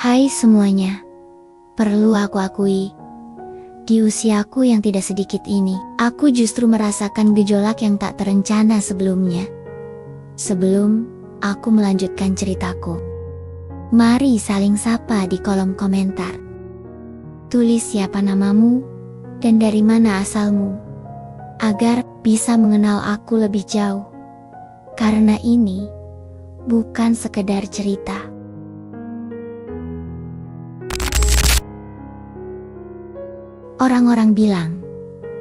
Hai semuanya, perlu aku akui, di usiaku yang tidak sedikit ini, aku justru merasakan gejolak yang tak terencana sebelumnya. Sebelum aku melanjutkan ceritaku, mari saling sapa di kolom komentar. Tulis siapa namamu dan dari mana asalmu, agar bisa mengenal aku lebih jauh. Karena ini bukan sekedar cerita. Orang-orang bilang,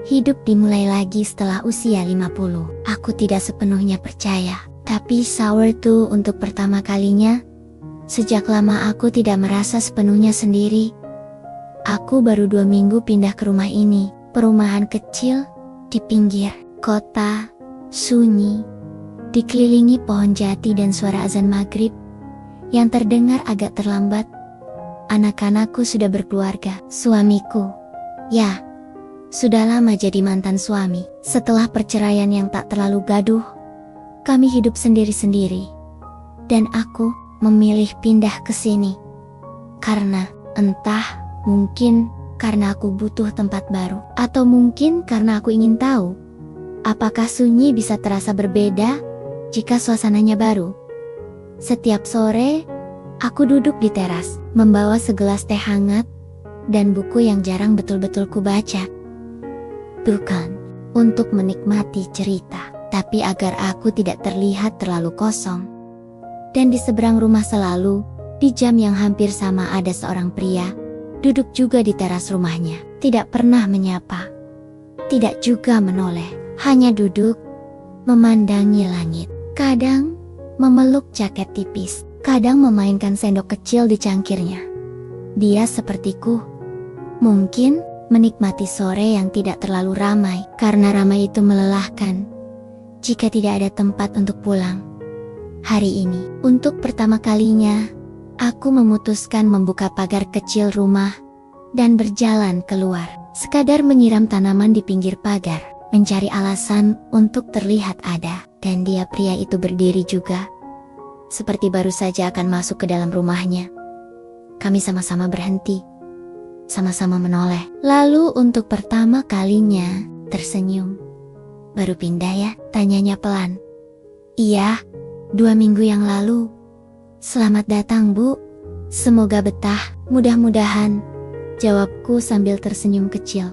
hidup dimulai lagi setelah usia 50. Aku tidak sepenuhnya percaya, tapi sahurtu untuk pertama kalinya. Sejak lama aku tidak merasa sepenuhnya sendiri. Aku baru 2 minggu pindah ke rumah ini, perumahan kecil di pinggir kota, sunyi, dikelilingi pohon jati dan suara azan maghrib yang terdengar agak terlambat. Anak-anakku sudah berkeluarga, suamiku, ya, sudah lama jadi mantan suami. Setelah perceraian yang tak terlalu gaduh, kami hidup sendiri-sendiri. Dan aku memilih pindah ke sini. Karena, mungkin karena aku butuh tempat baru. Atau mungkin karena aku ingin tahu, apakah sunyi bisa terasa berbeda jika suasananya baru. Setiap sore, aku duduk di teras, membawa segelas teh hangat dan buku yang jarang betul-betul kubaca. Bukan untuk menikmati cerita, tapi agar aku tidak terlihat terlalu kosong. Dan di seberang rumah selalu, di jam yang hampir sama ada seorang pria, duduk juga di teras rumahnya. Tidak pernah menyapa, tidak juga menoleh, hanya duduk, memandangi langit. Kadang memeluk jaket tipis, kadang memainkan sendok kecil di cangkirnya. Dia sepertiku, mungkin menikmati sore yang tidak terlalu ramai, karena ramai itu melelahkan jika tidak ada tempat untuk pulang. Hari ini, untuk pertama kalinya, aku memutuskan membuka pagar kecil rumah dan berjalan keluar. Sekadar menyiram tanaman di pinggir pagar, mencari alasan untuk terlihat ada. Dan dia, pria itu, berdiri juga, seperti baru saja akan masuk ke dalam rumahnya. Kami sama-sama berhenti, sama-sama menoleh. Lalu untuk pertama kalinya tersenyum. Baru pindah ya? Tanyanya pelan. Iya, 2 minggu yang lalu. Selamat datang Bu, semoga betah. Mudah-mudahan, jawabku sambil tersenyum kecil.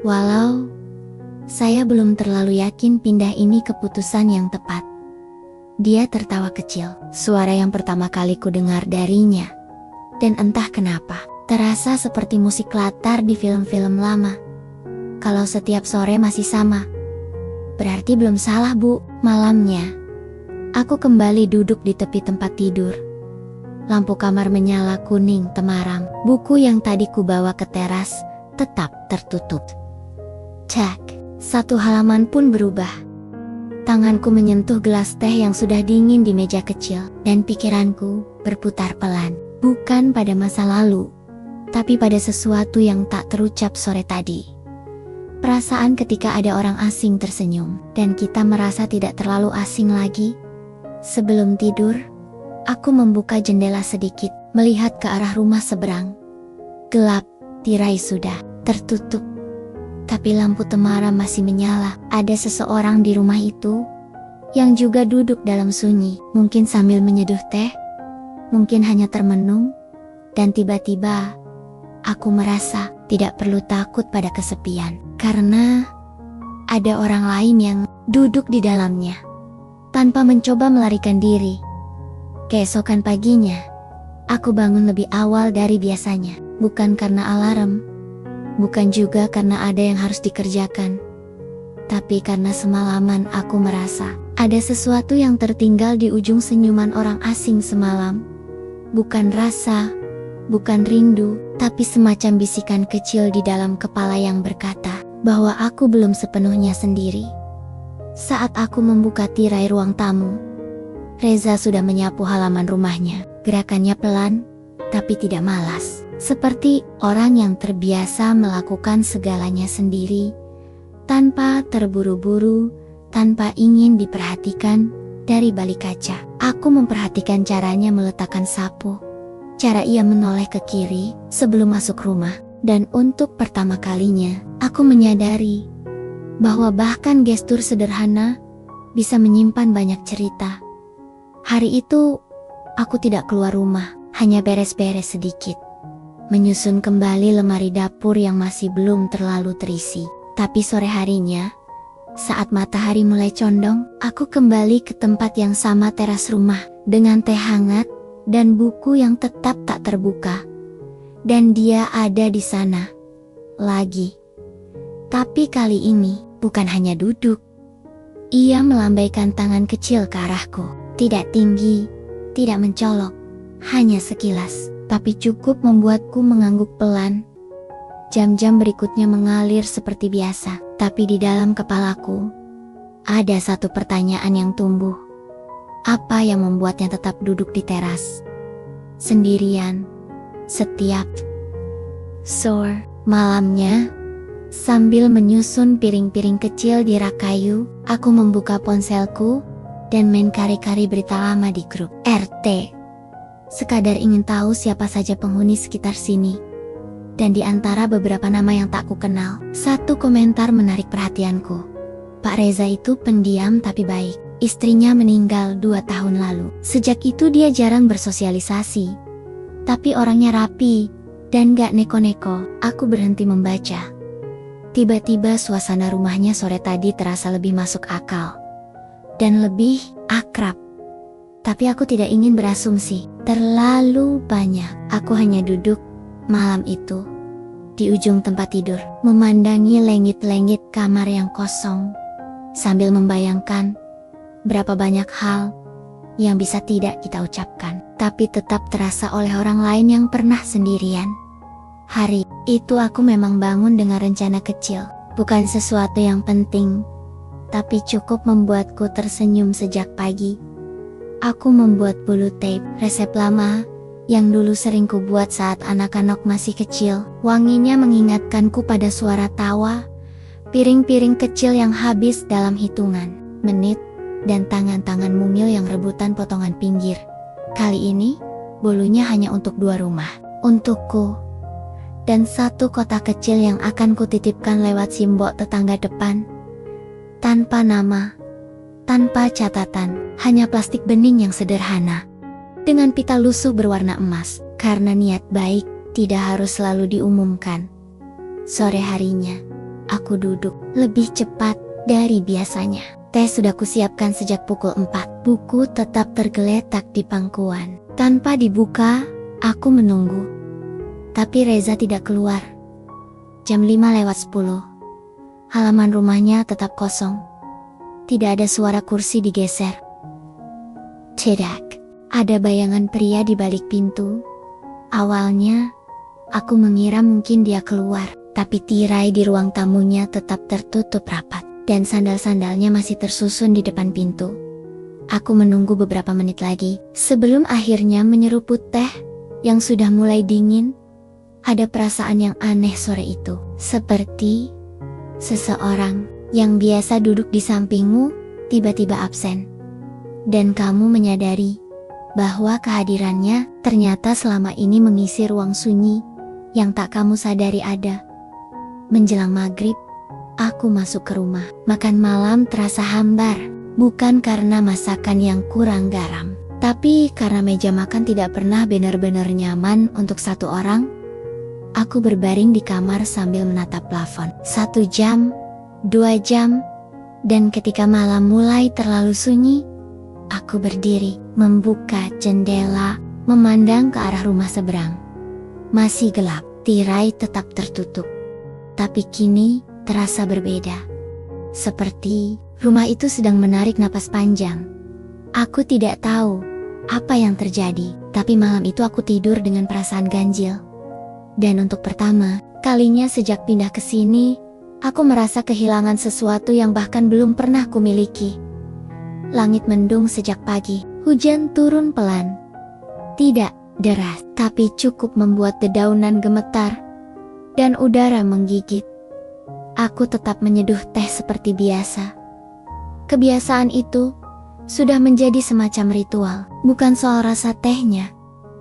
Walau saya belum terlalu yakin pindah ini keputusan yang tepat. Dia tertawa kecil, suara yang pertama kali ku dengar darinya. Dan entah kenapa, terasa seperti musik latar di film-film lama. Kalau setiap sore masih sama, berarti belum salah Bu. Malamnya, aku kembali duduk di tepi tempat tidur. Lampu kamar menyala kuning temaram. Buku yang tadi ku bawa ke teras tetap tertutup. Cek, 1 halaman pun berubah. Tanganku menyentuh gelas teh yang sudah dingin di meja kecil, dan pikiranku berputar pelan. Bukan pada masa lalu, tapi pada sesuatu yang tak terucap sore tadi. Perasaan ketika ada orang asing tersenyum, dan kita merasa tidak terlalu asing lagi. Sebelum tidur, aku membuka jendela sedikit, melihat ke arah rumah seberang. Gelap, tirai sudah tertutup, tapi lampu temaram masih menyala. Ada seseorang di rumah itu, yang juga duduk dalam sunyi, mungkin sambil menyeduh teh, mungkin hanya termenung. Dan tiba-tiba, aku merasa tidak perlu takut pada kesepian, karena ada orang lain yang duduk di dalamnya, tanpa mencoba melarikan diri. Keesokan paginya, aku bangun lebih awal dari biasanya, bukan karena alarm, bukan juga karena ada yang harus dikerjakan, tapi karena semalaman aku merasa ada sesuatu yang tertinggal di ujung senyuman orang asing semalam. Bukan rasa, bukan rindu, tapi semacam bisikan kecil di dalam kepala yang berkata bahwa aku belum sepenuhnya sendiri. Saat aku membuka tirai ruang tamu, Reza sudah menyapu halaman rumahnya. Gerakannya pelan, tapi tidak malas. Seperti orang yang terbiasa melakukan segalanya sendiri, tanpa terburu-buru, tanpa ingin diperhatikan dari balik kaca. Aku memperhatikan caranya meletakkan sapu, cara ia menoleh ke kiri sebelum masuk rumah. Dan untuk pertama kalinya, aku menyadari bahwa bahkan gestur sederhana bisa menyimpan banyak cerita. Hari itu, aku tidak keluar rumah, hanya beres-beres sedikit. Menyusun kembali lemari dapur yang masih belum terlalu terisi. Tapi sore harinya, saat matahari mulai condong, aku kembali ke tempat yang sama, teras rumah, dengan teh hangat dan buku yang tetap tak terbuka. Dan dia ada di sana lagi. Tapi kali ini bukan hanya duduk. Ia melambaikan tangan kecil ke arahku. Tidak tinggi, tidak mencolok, hanya sekilas, tapi cukup membuatku mengangguk pelan. Jam-jam berikutnya mengalir seperti biasa, tapi di dalam kepalaku ada satu pertanyaan yang tumbuh. Apa yang membuatnya tetap duduk di teras sendirian setiap sore malamnya? Sambil menyusun piring-piring kecil di rak kayu, aku membuka ponselku dan main kari-kari berita lama di grup RT. Sekadar ingin tahu siapa saja penghuni sekitar sini. Dan di antara beberapa nama yang tak kukenal, satu komentar menarik perhatianku. Pak Reza itu pendiam tapi baik. Istrinya meninggal 2 tahun lalu. Sejak itu dia jarang bersosialisasi. Tapi orangnya rapi dan gak neko-neko. Aku berhenti membaca. Tiba-tiba suasana rumahnya sore tadi terasa lebih masuk akal dan lebih akrab. Tapi aku tidak ingin berasumsi terlalu banyak. Aku hanya duduk malam itu di ujung tempat tidur, memandangi langit-langit kamar yang kosong, sambil membayangkan berapa banyak hal yang bisa tidak kita ucapkan, tapi tetap terasa oleh orang lain yang pernah sendirian. Hari itu aku memang bangun dengan rencana kecil, bukan sesuatu yang penting, tapi cukup membuatku tersenyum sejak pagi. Aku membuat bulu tape, resep lama, yang dulu sering kubuat saat anak-anak masih kecil. Wanginya mengingatkanku pada suara tawa, piring-piring kecil yang habis dalam hitungan menit, dan tangan-tangan mungil yang rebutan potongan pinggir. Kali ini, bolunya hanya untuk 2 rumah, untukku, dan 1 kota kecil yang akan kutitipkan lewat simbol tetangga depan. Tanpa nama, tanpa catatan, hanya plastik bening yang sederhana, dengan pita lusuh berwarna emas, karena niat baik tidak harus selalu diumumkan. Sore harinya, aku duduk lebih cepat dari biasanya. Teh sudah kusiapkan sejak pukul 4. Buku tetap tergeletak di pangkuan. Tanpa dibuka, aku menunggu. Tapi Reza tidak keluar. Jam 5:10. Halaman rumahnya tetap kosong. Tidak ada suara kursi digeser. Tidak ada bayangan pria di balik pintu. Awalnya, aku mengira mungkin dia keluar, tapi tirai di ruang tamunya tetap tertutup rapat. Dan sandal-sandalnya masih tersusun di depan pintu. Aku menunggu beberapa menit lagi, sebelum akhirnya menyeruput teh yang sudah mulai dingin. Ada perasaan yang aneh sore itu, seperti seseorang yang biasa duduk di sampingmu, tiba-tiba absen. Dan kamu menyadari bahwa kehadirannya ternyata selama ini mengisi ruang sunyi yang tak kamu sadari ada. Menjelang maghrib, aku masuk ke rumah. Makan malam terasa hambar, bukan karena masakan yang kurang garam, tapi karena meja makan tidak pernah benar-benar nyaman untuk 1 orang. Aku berbaring di kamar sambil menatap plafon. 1 jam, 2 jam, dan ketika malam mulai terlalu sunyi, aku berdiri, membuka jendela, memandang ke arah rumah seberang. Masih gelap, tirai tetap tertutup, tapi kini terasa berbeda. Seperti rumah itu sedang menarik napas panjang. Aku tidak tahu apa yang terjadi, tapi malam itu aku tidur dengan perasaan ganjil. Dan untuk pertama kalinya sejak pindah ke sini, aku merasa kehilangan sesuatu yang bahkan belum pernah kumiliki. Langit mendung sejak pagi, hujan turun pelan. Tidak deras, tapi cukup membuat dedaunan gemetar dan udara menggigit. Aku tetap menyeduh teh seperti biasa. Kebiasaan itu sudah menjadi semacam ritual, bukan soal rasa tehnya,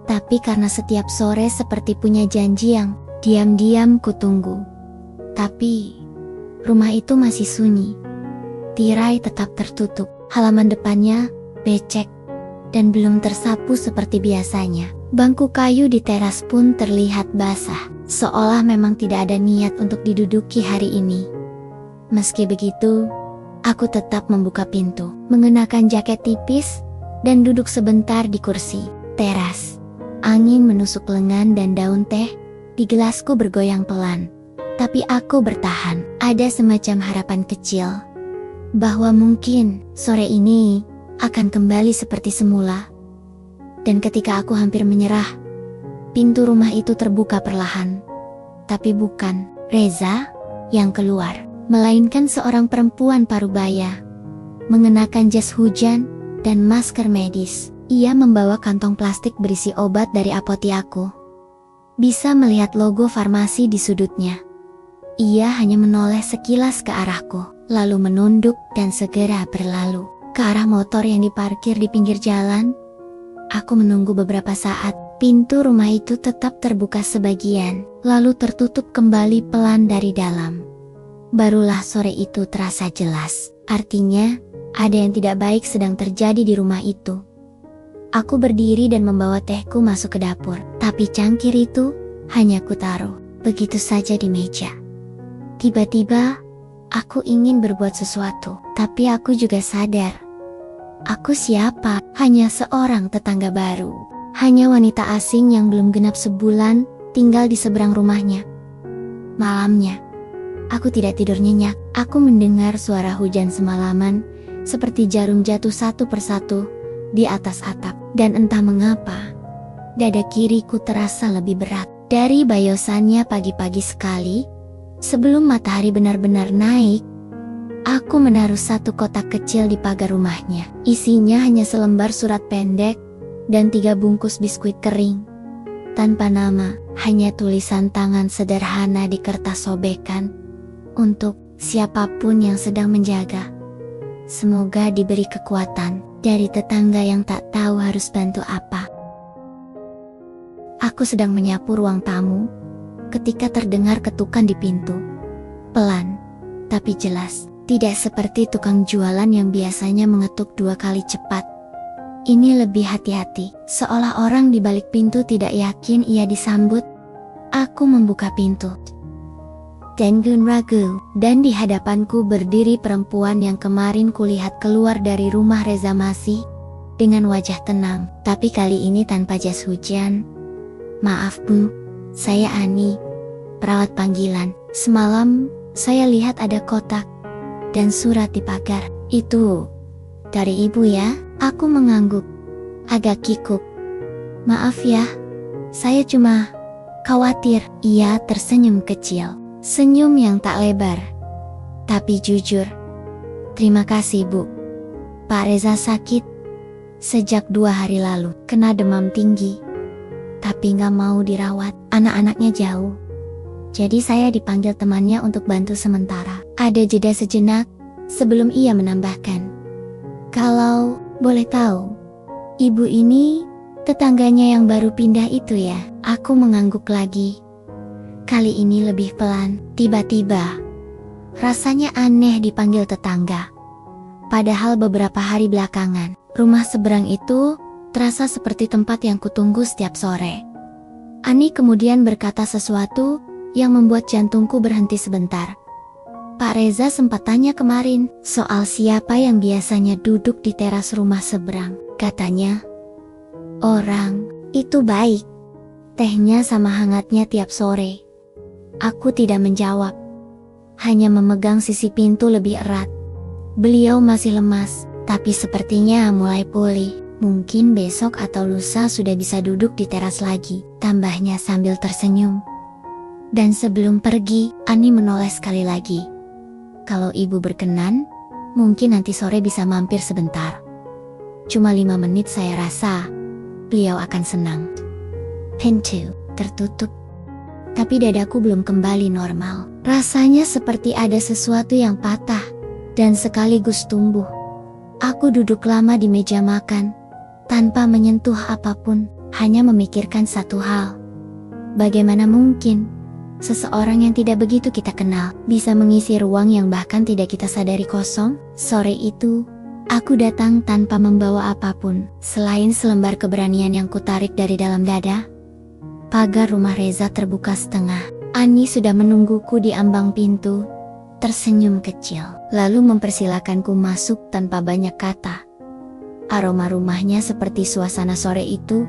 Tapi karena setiap sore seperti punya janji yang diam-diam kutunggu. Tapi rumah itu masih sunyi. Tirai tetap tertutup, halaman depannya becek dan belum tersapu seperti biasanya. Bangku kayu di teras pun terlihat basah, seolah memang tidak ada niat untuk diduduki hari ini. Meski begitu, aku tetap membuka pintu, mengenakan jaket tipis, dan duduk sebentar di kursi teras. Angin menusuk lengan dan daun teh di gelasku bergoyang pelan. Tapi aku bertahan. Ada semacam harapan kecil bahwa mungkin sore ini akan kembali seperti semula. Dan ketika aku hampir menyerah, pintu rumah itu terbuka perlahan. Tapi bukan Reza yang keluar, melainkan seorang perempuan parubaya, mengenakan jas hujan dan masker medis. Ia membawa kantong plastik berisi obat dari apotiaku. Bisa melihat logo farmasi di sudutnya. Ia hanya menoleh sekilas ke arahku, lalu menunduk dan segera berlalu ke arah motor yang diparkir di pinggir jalan. Aku menunggu beberapa saat. Pintu rumah itu tetap terbuka sebagian, lalu tertutup kembali pelan dari dalam. Barulah sore itu terasa jelas. Artinya, ada yang tidak baik sedang terjadi di rumah itu. Aku berdiri dan membawa tehku masuk ke dapur. Tapi cangkir itu hanya kutaruh begitu saja di meja. Tiba-tiba, aku ingin berbuat sesuatu. Tapi aku juga sadar. Aku siapa? Hanya seorang tetangga baru. Hanya wanita asing yang belum genap sebulan tinggal di seberang rumahnya. Malamnya, aku tidak tidur nyenyak. Aku mendengar suara hujan semalaman seperti jarum jatuh satu persatu di atas atap. Dan entah mengapa, dada kiriku terasa lebih berat. Dari bayosannya pagi-pagi sekali, sebelum matahari benar-benar naik, aku menaruh satu kotak kecil di pagar rumahnya. Isinya hanya selembar surat pendek dan 3 bungkus biskuit kering. Tanpa nama, hanya tulisan tangan sederhana di kertas sobekan. Untuk siapapun yang sedang menjaga. Semoga diberi kekuatan dari tetangga yang tak tahu harus bantu apa. Aku sedang menyapu ruang tamu ketika terdengar ketukan di pintu. Pelan, tapi jelas. Tidak seperti tukang jualan yang biasanya mengetuk 2 kali cepat. Ini lebih hati-hati, seolah orang di balik pintu tidak yakin ia disambut. Aku membuka pintu. Tenggun ragu, dan di hadapanku berdiri perempuan yang kemarin kulihat keluar dari rumah Reza Masih dengan wajah tenang, tapi kali ini tanpa jas hujan. Maaf Bu, saya Ani, perawat panggilan. Semalam saya lihat ada kotak dan surat di pagar. Itu dari Ibu ya? Aku mengangguk, agak kikuk. Maaf ya, saya cuma khawatir. Ia tersenyum kecil. Senyum yang tak lebar, tapi jujur. Terima kasih Bu. Pak Reza sakit sejak 2 hari lalu, kena demam tinggi. Tapi nggak mau dirawat, anak-anaknya jauh. Jadi saya dipanggil temannya untuk bantu sementara. Ada jeda sejenak, sebelum ia menambahkan. Kalau boleh tahu, Ibu ini tetangganya yang baru pindah itu ya? Aku mengangguk lagi. Kali ini lebih pelan. Tiba-tiba, rasanya aneh dipanggil tetangga. Padahal beberapa hari belakangan, rumah seberang itu terasa seperti tempat yang kutunggu setiap sore. Ani kemudian berkata sesuatu yang membuat jantungku berhenti sebentar. Pak Reza sempat tanya kemarin soal siapa yang biasanya duduk di teras rumah seberang. Katanya, orang itu baik. Tehnya sama hangatnya tiap sore. Aku tidak menjawab, hanya memegang sisi pintu lebih erat. Beliau masih lemas, tapi sepertinya mulai pulih. Mungkin besok atau lusa sudah bisa duduk di teras lagi, tambahnya sambil tersenyum. Dan sebelum pergi, Ani menoleh sekali lagi. Kalau Ibu berkenan, mungkin nanti sore bisa mampir sebentar. Cuma 5 menit saya rasa, beliau akan senang. Pintu tertutup. Tapi dadaku belum kembali normal. Rasanya seperti ada sesuatu yang patah dan sekaligus tumbuh. Aku duduk lama di meja makan, tanpa menyentuh apapun. hanya memikirkan satu hal. Bagaimana mungkin seseorang yang tidak begitu kita kenal bisa mengisi ruang yang bahkan tidak kita sadari kosong? Sore itu, aku datang tanpa membawa apapun selain selembar keberanian yang kutarik dari dalam dada. Pagar rumah Reza terbuka setengah. Ani sudah menungguku di ambang pintu, tersenyum kecil, lalu mempersilakanku masuk tanpa banyak kata. Aroma rumahnya seperti suasana sore itu,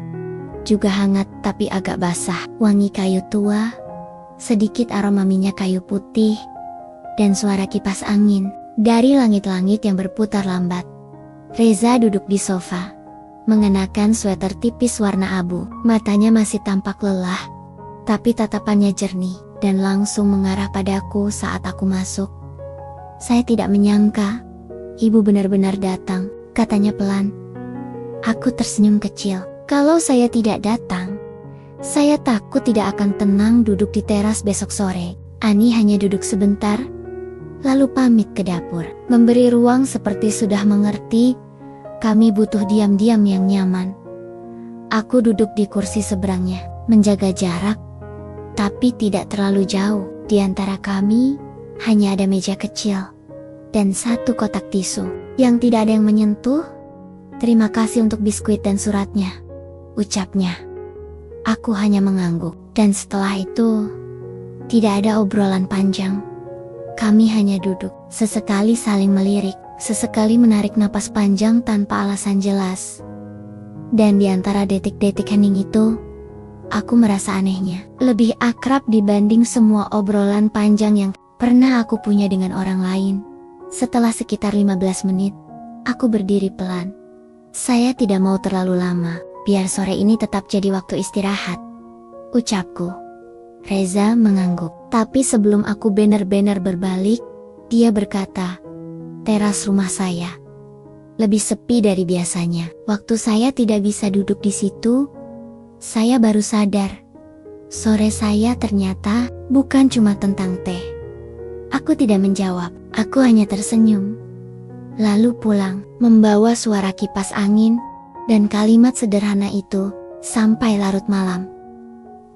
juga hangat tapi agak basah. Wangi kayu tua, sedikit aroma minyak kayu putih, dan suara kipas angin dari langit-langit yang berputar lambat. Reza duduk di sofa, mengenakan sweater tipis warna abu. Matanya masih tampak lelah, tapi tatapannya jernih dan langsung mengarah padaku saat aku masuk. "Saya tidak menyangka ibu benar-benar datang," katanya pelan. Aku tersenyum kecil. Kalau saya tidak datang, saya takut tidak akan tenang duduk di teras besok sore. Ani hanya duduk sebentar, lalu pamit ke dapur, memberi ruang seperti sudah mengerti kami butuh diam-diam yang nyaman. Aku duduk di kursi seberangnya, menjaga jarak, tapi tidak terlalu jauh. Di antara kami, hanya ada meja kecil dan satu kotak tisu yang tidak ada yang menyentuh. "Terima kasih untuk biskuit dan suratnya," ucapnya. Aku hanya mengangguk, dan setelah itu, tidak ada obrolan panjang. Kami hanya duduk, sesekali saling melirik, sesekali menarik napas panjang tanpa alasan jelas. Dan di antara detik-detik hening itu, aku merasa anehnya lebih akrab dibanding semua obrolan panjang yang pernah aku punya dengan orang lain. Setelah sekitar 15 menit, aku berdiri pelan. "Saya tidak mau terlalu lama, biar sore ini tetap jadi waktu istirahat," ucapku. Reza mengangguk, tapi sebelum aku benar-benar berbalik, dia berkata, "Teras rumah saya lebih sepi dari biasanya. Waktu saya tidak bisa duduk di situ, saya baru sadar sore saya ternyata bukan cuma tentang teh." Aku tidak menjawab, aku hanya tersenyum. Lalu pulang, membawa suara kipas angin dan kalimat sederhana itu sampai larut malam.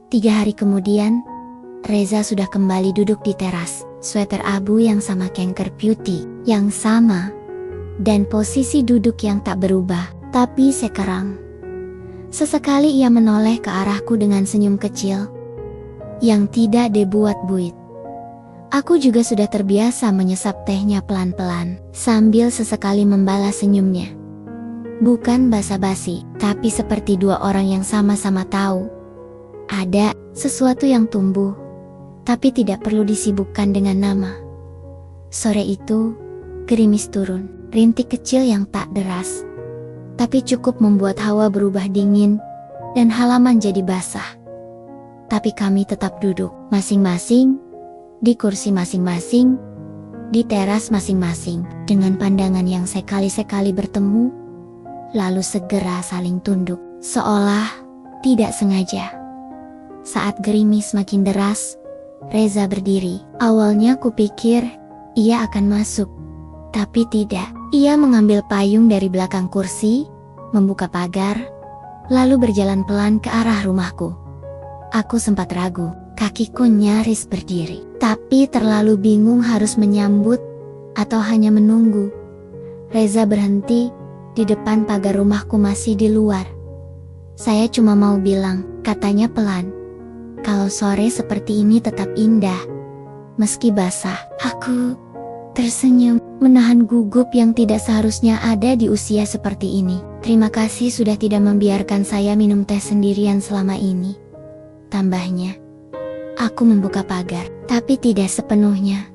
3 hari kemudian, Reza sudah kembali duduk di teras, sweater abu yang sama kengker putih, yang sama, dan posisi duduk yang tak berubah. Tapi sekarang, sesekali ia menoleh ke arahku dengan senyum kecil, yang tidak dibuat-buat. Aku juga sudah terbiasa menyesap tehnya pelan-pelan, sambil sesekali membalas senyumnya. Bukan basa-basi, tapi seperti dua orang yang sama-sama tahu ada sesuatu yang tumbuh, tapi tidak perlu disibukkan dengan nama. Sore itu, gerimis turun, rintik kecil yang tak deras, tapi cukup membuat hawa berubah dingin, dan halaman jadi basah. Tapi kami tetap duduk, masing-masing, di kursi masing-masing, di teras masing-masing, dengan pandangan yang sekali-sekali bertemu, lalu segera saling tunduk, seolah tidak sengaja. Saat gerimis makin deras, Reza berdiri. Awalnya kupikir ia akan masuk, tapi tidak. Ia mengambil payung dari belakang kursi, membuka pagar, lalu berjalan pelan ke arah rumahku. Aku sempat ragu, kakiku nyaris berdiri, tapi terlalu bingung harus menyambut atau hanya menunggu. Reza berhenti di depan pagar rumahku masih di luar. "Saya cuma mau bilang," katanya pelan, "kalau sore seperti ini tetap indah, meski basah." Aku tersenyum, menahan gugup yang tidak seharusnya ada di usia seperti ini. "Terima kasih sudah tidak membiarkan saya minum teh sendirian selama ini," tambahnya. Aku membuka pagar, tapi tidak sepenuhnya.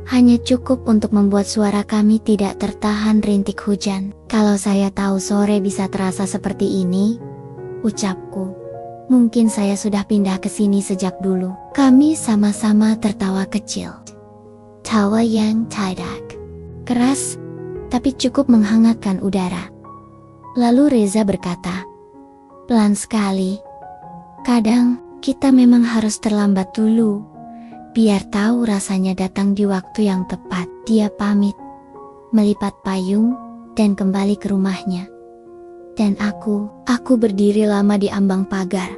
Hanya cukup untuk membuat suara kami tidak tertahan rintik hujan. "Kalau saya tahu sore bisa terasa seperti ini," ucapku, "mungkin saya sudah pindah ke sini sejak dulu." Kami sama-sama tertawa kecil. Tawa yang tidak keras, tapi cukup menghangatkan udara. Lalu Reza berkata, pelan sekali, "Kadang kita memang harus terlambat dulu, biar tahu rasanya datang di waktu yang tepat." Dia pamit, melipat payung, dan kembali ke rumahnya. Dan aku berdiri lama di ambang pagar,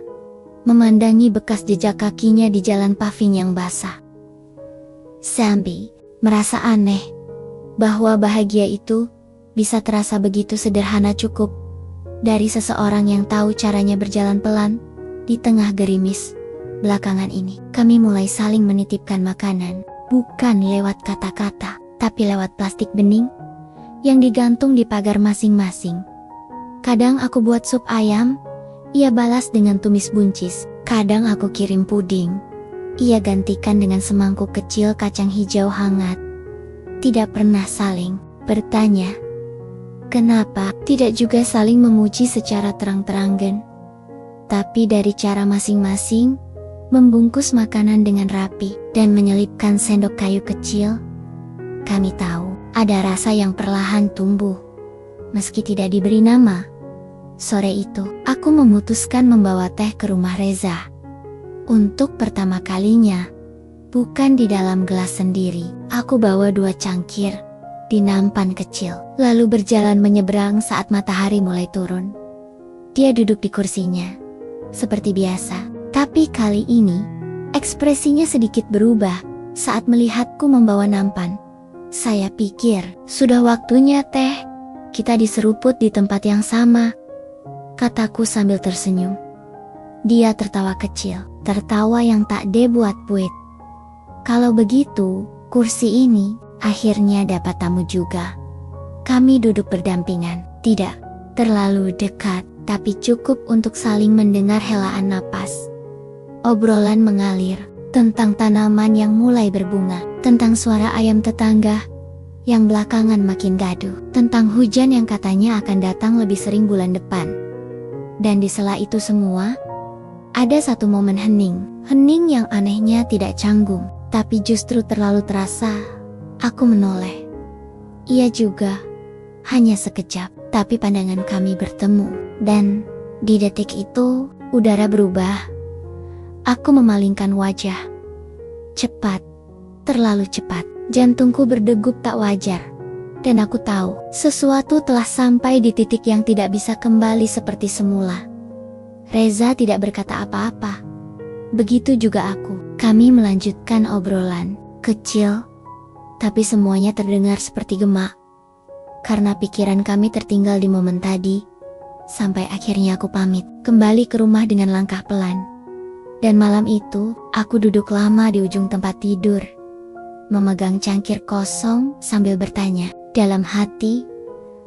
memandangi bekas jejak kakinya di jalan paving yang basah. Sambil merasa aneh bahwa bahagia itu bisa terasa begitu sederhana, cukup dari seseorang yang tahu caranya berjalan pelan. Di tengah gerimis belakangan ini, kami mulai saling menitipkan makanan, bukan lewat kata-kata, tapi lewat plastik bening yang digantung di pagar masing-masing. Kadang aku buat sup ayam, ia balas dengan tumis buncis. Kadang aku kirim puding, ia gantikan dengan semangkuk kecil kacang hijau hangat. Tidak pernah saling bertanya kenapa, tidak juga saling memuji secara terang-terangan. Tapi dari cara masing-masing membungkus makanan dengan rapi dan menyelipkan sendok kayu kecil, kami tahu ada rasa yang perlahan tumbuh, meski tidak diberi nama. Sore itu, aku memutuskan membawa teh ke rumah Reza. Untuk pertama kalinya, bukan di dalam gelas sendiri, aku bawa 2 cangkir di nampan kecil, lalu berjalan menyeberang saat matahari mulai turun. Dia duduk di kursinya seperti biasa, tapi kali ini ekspresinya sedikit berubah saat melihatku membawa nampan. Saya pikir sudah waktunya teh, kita diseruput di tempat yang sama, kataku sambil tersenyum. Dia tertawa kecil, tertawa yang tak dibuat-buat. Kalau begitu, kursi ini akhirnya dapat tamu juga. Kami duduk berdampingan, tidak terlalu dekat, tapi cukup untuk saling mendengar helaan napas. Obrolan mengalir tentang tanaman yang mulai berbunga, tentang suara ayam tetangga yang belakangan makin gaduh, tentang hujan yang katanya akan datang lebih sering bulan depan. Dan di sela itu semua, ada satu momen hening yang anehnya tidak canggung, tapi justru terlalu terasa. Aku menoleh. Ia juga, hanya sekejap, tapi pandangan kami bertemu. Dan di detik itu, udara berubah. Aku memalingkan wajah. Cepat, terlalu cepat. Jantungku berdegup tak wajar. Dan aku tahu, sesuatu telah sampai di titik yang tidak bisa kembali seperti semula. Reza tidak berkata apa-apa. Begitu juga aku. Kami melanjutkan obrolan. Kecil, tapi semuanya terdengar seperti gema. Karena pikiran kami tertinggal di momen tadi. Sampai akhirnya aku pamit, kembali ke rumah dengan langkah pelan. Dan malam itu, aku duduk lama di ujung tempat tidur, memegang cangkir kosong sambil bertanya dalam hati,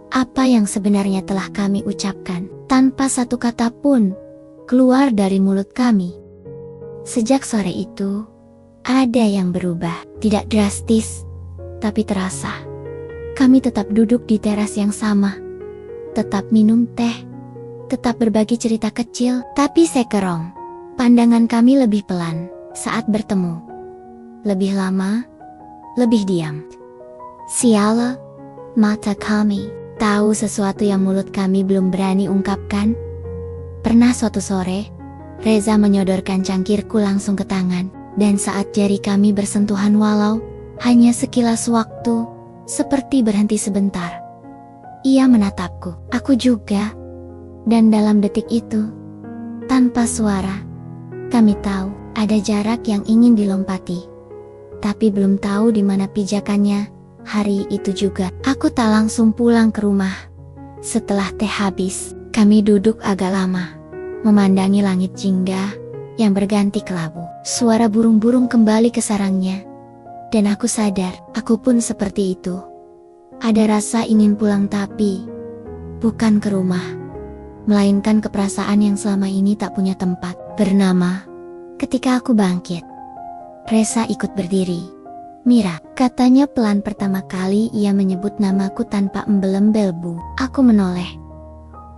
apa yang sebenarnya telah kami ucapkan, tanpa satu kata pun keluar dari mulut kami. Sejak sore itu, ada yang berubah, tidak drastis, tapi terasa. Kami tetap duduk di teras yang sama, tetap minum teh, tetap berbagi cerita kecil, tapi sekarang pandangan kami lebih pelan saat bertemu. Lebih lama, lebih diam. Siala, mata kami tahu sesuatu yang mulut kami belum berani ungkapkan. Pernah suatu sore, Reza menyodorkan cangkirku langsung ke tangan, dan saat jari kami bersentuhan walau hanya sekilas waktu, seperti berhenti sebentar. Ia menatapku, aku juga. Dan dalam detik itu, tanpa suara, kami tahu ada jarak yang ingin dilompati. Tapi belum tahu di mana pijakannya. Hari itu juga, aku tak langsung pulang ke rumah. Setelah teh habis, kami duduk agak lama, memandangi langit jingga yang berganti kelabu. Suara burung-burung kembali ke sarangnya. Dan aku sadar, aku pun seperti itu. Ada rasa ingin pulang tapi bukan ke rumah, melainkan ke perasaan yang selama ini tak punya tempat. Bernama, ketika aku bangkit, Reza ikut berdiri. Mira, katanya pelan. Pertama kali ia menyebut namaku tanpa embel-embel, Bu. Aku menoleh.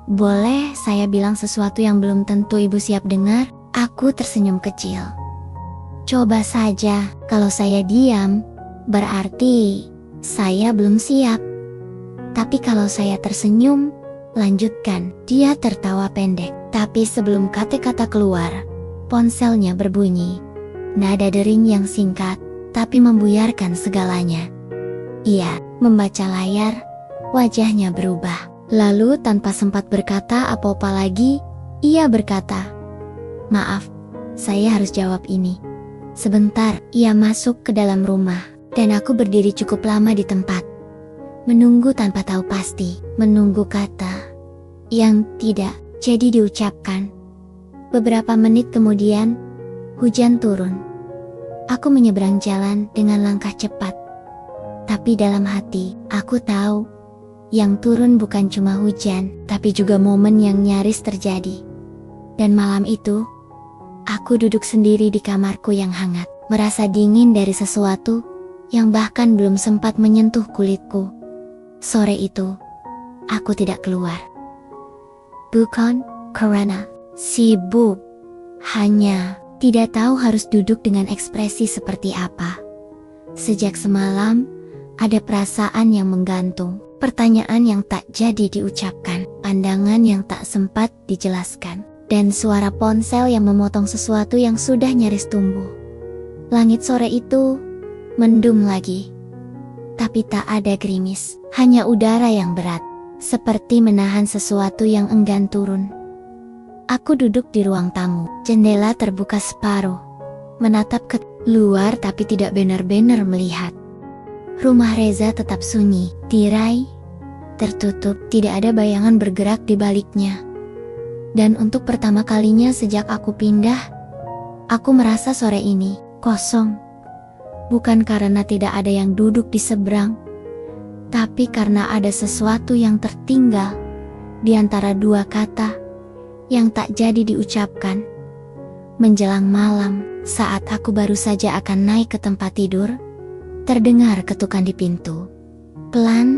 Boleh saya bilang sesuatu yang belum tentu Ibu siap dengar? Aku tersenyum kecil. Coba saja, kalau saya diam, berarti saya belum siap. Tapi kalau saya tersenyum, lanjutkan. Dia tertawa pendek, tapi sebelum kata-kata keluar, ponselnya berbunyi. Nada dering yang singkat, tapi membuyarkan segalanya. Ia membaca layar, wajahnya berubah. Lalu tanpa sempat berkata apa-apa lagi, ia berkata, "Maaf, saya harus jawab ini." Sebentar, ia masuk ke dalam rumah, dan aku berdiri cukup lama di tempat. Menunggu tanpa tahu pasti, menunggu kata yang tidak jadi diucapkan. Beberapa menit kemudian, hujan turun. Aku menyeberang jalan dengan langkah cepat. Tapi dalam hati, aku tahu, yang turun bukan cuma hujan, tapi juga momen yang nyaris terjadi. Dan malam itu, aku duduk sendiri di kamarku yang hangat, merasa dingin dari sesuatu yang bahkan belum sempat menyentuh kulitku. Sore itu, aku tidak keluar. Bukan karena sibuk, hanya tidak tahu harus duduk dengan ekspresi seperti apa. Sejak semalam, ada perasaan yang menggantung, pertanyaan yang tak jadi diucapkan, pandangan yang tak sempat dijelaskan, dan suara ponsel yang memotong sesuatu yang sudah nyaris tumbuh. Langit sore itu mendung lagi, tapi tak ada gerimis, hanya udara yang berat, seperti menahan sesuatu yang enggan turun. Aku duduk di ruang tamu, jendela terbuka separuh, menatap ke luar tapi tidak benar-benar melihat. Rumah Reza tetap sunyi, tirai tertutup, tidak ada bayangan bergerak di baliknya. Dan untuk pertama kalinya sejak aku pindah, aku merasa sore ini kosong. Bukan karena tidak ada yang duduk di seberang, tapi karena ada sesuatu yang tertinggal di antara dua kata yang tak jadi diucapkan. Menjelang malam, saat aku baru saja akan naik ke tempat tidur, terdengar ketukan di pintu. Pelan,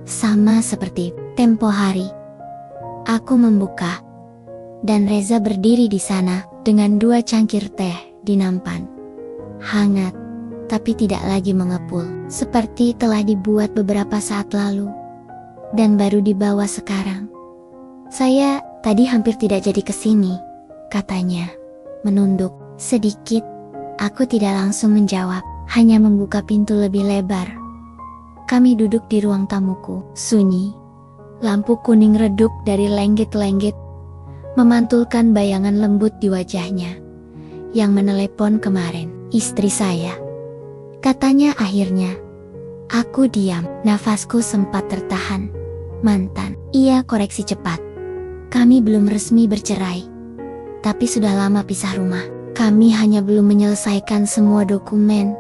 sama seperti tempo hari. Aku membuka, dan Reza berdiri di sana dengan dua cangkir teh di nampan. Hangat, tapi tidak lagi mengepul, seperti telah dibuat beberapa saat lalu, dan baru dibawa sekarang. "Saya tadi hampir tidak jadi kesini," katanya, menunduk sedikit. Aku tidak langsung menjawab, hanya membuka pintu lebih lebar. Kami duduk di ruang tamuku, sunyi. Lampu kuning redup dari lenggit-lenggit, memantulkan bayangan lembut di wajahnya. Yang menelepon kemarin, istri saya, katanya akhirnya. Aku diam, nafasku sempat tertahan. Mantan, ia koreksi cepat. Kami belum resmi bercerai, tapi sudah lama pisah rumah. Kami hanya belum menyelesaikan semua dokumen.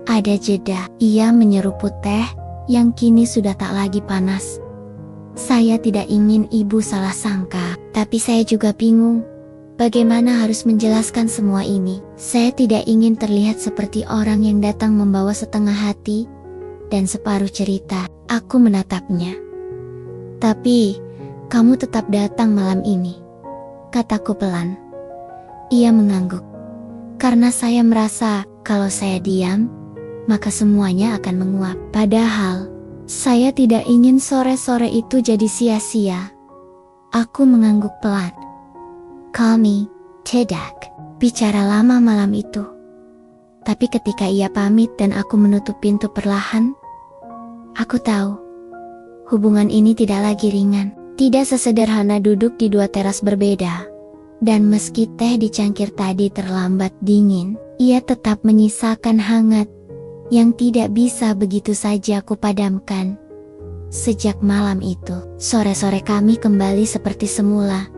Ada jeda, ia menyeruput teh yang kini sudah tak lagi panas. Saya tidak ingin ibu salah sangka, tapi saya juga bingung. Bagaimana harus menjelaskan semua ini? Saya tidak ingin terlihat seperti orang yang datang membawa setengah hati dan separuh cerita. Aku menatapnya. "Tapi, kamu tetap datang malam ini," kataku pelan. Ia mengangguk. Karena saya merasa kalau saya diam, maka semuanya akan menguap. Padahal, saya tidak ingin sore-sore itu jadi sia-sia. Aku mengangguk pelan. "Kami tidak bicara lama malam itu." Tapi ketika ia pamit dan aku menutup pintu perlahan, aku tahu hubungan ini tidak lagi ringan. Tidak sesederhana duduk di dua teras berbeda. Dan meski teh di cangkir tadi terlambat dingin, ia tetap menyisakan hangat yang tidak bisa begitu saja aku padamkan. Sejak malam itu, sore-sore kami kembali seperti semula.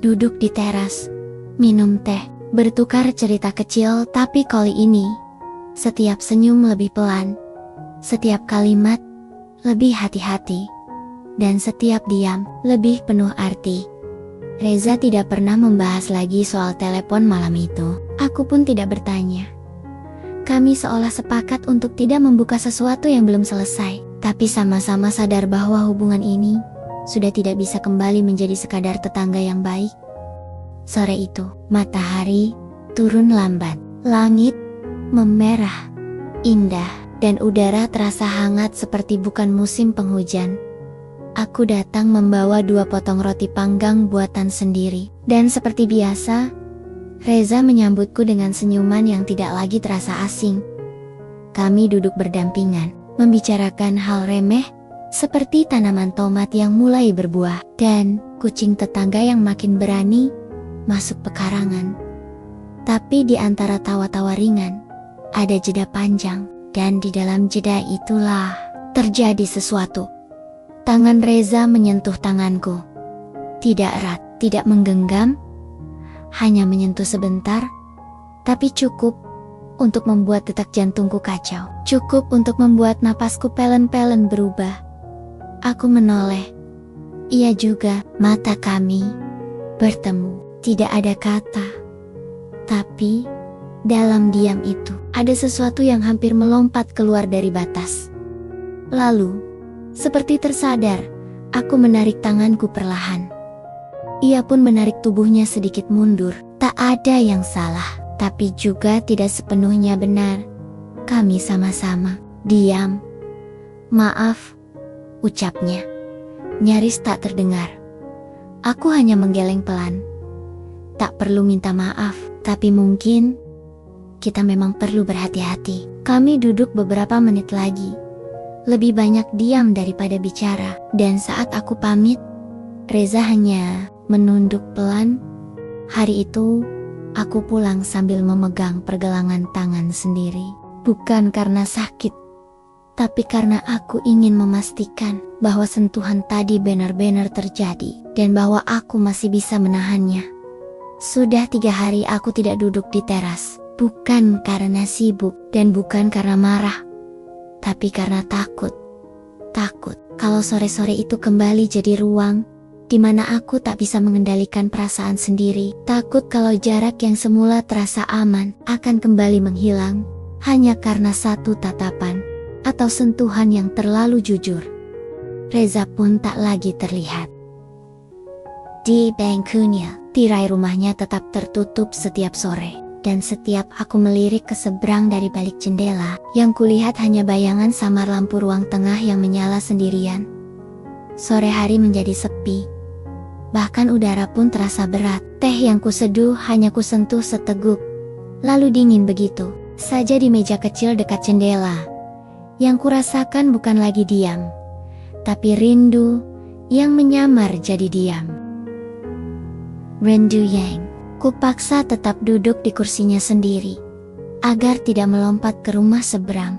Duduk di teras, minum teh, bertukar cerita kecil, tapi kali ini, setiap senyum lebih pelan, setiap kalimat lebih hati-hati, dan setiap diam lebih penuh arti. Reza tidak pernah membahas lagi soal telepon malam itu. Aku pun tidak bertanya. Kami seolah sepakat untuk tidak membuka sesuatu yang belum selesai, tapi sama-sama sadar bahwa hubungan ini sudah tidak bisa kembali menjadi sekadar tetangga yang baik. Sore itu, matahari turun lambat, langit memerah, indah, dan udara terasa hangat seperti bukan musim penghujan. Aku datang membawa 2 potong roti panggang buatan sendiri, dan seperti biasa, Reza menyambutku dengan senyuman yang tidak lagi terasa asing. Kami duduk berdampingan, membicarakan hal remeh, seperti tanaman tomat yang mulai berbuah, dan kucing tetangga yang makin berani masuk pekarangan. Tapi di antara tawa-tawa ringan, ada jeda panjang, dan di dalam jeda itulah terjadi sesuatu. Tangan Reza menyentuh tanganku. Tidak erat, tidak menggenggam, hanya menyentuh sebentar, tapi cukup untuk membuat detak jantungku kacau. Cukup untuk membuat napasku pelen-pelen berubah. Aku menoleh. Ia juga. Mata kami bertemu. Tidak ada kata. Tapi, dalam diam itu, ada sesuatu yang hampir melompat keluar dari batas. Lalu, seperti tersadar, aku menarik tanganku perlahan. Ia pun menarik tubuhnya sedikit mundur. Tak ada yang salah, tapi juga tidak sepenuhnya benar. Kami sama-sama diam. Maaf, ucapnya. Nyaris tak terdengar. Aku hanya menggeleng pelan. Tak perlu minta maaf, tapi mungkin kita memang perlu berhati-hati. Kami duduk beberapa menit lagi. Lebih banyak diam daripada bicara. Dan saat aku pamit, Reza hanya menunduk pelan. Hari itu, aku pulang sambil memegang pergelangan tangan sendiri. Bukan karena sakit, tapi karena aku ingin memastikan bahwa sentuhan tadi benar-benar terjadi dan bahwa aku masih bisa menahannya. Sudah 3 hari aku tidak duduk di teras, bukan karena sibuk dan bukan karena marah, tapi karena takut. Takut kalau sore-sore itu kembali jadi ruang di mana aku tak bisa mengendalikan perasaan sendiri. Takut kalau jarak yang semula terasa aman akan kembali menghilang hanya karena satu tatapan atau sentuhan yang terlalu jujur. Reza pun tak lagi terlihat. Di bangkunya, tirai rumahnya tetap tertutup setiap sore, dan setiap aku melirik ke seberang dari balik jendela, yang kulihat hanya bayangan samar lampu ruang tengah yang menyala sendirian. Sore hari menjadi sepi. Bahkan udara pun terasa berat. Teh yang kuseduh hanya kusentuh seteguk, lalu dingin begitu saja di meja kecil dekat jendela. Yang kurasakan bukan lagi diam, tapi rindu yang menyamar jadi diam. Rindu yang kupaksa tetap duduk di kursinya sendiri, agar tidak melompat ke rumah seberang.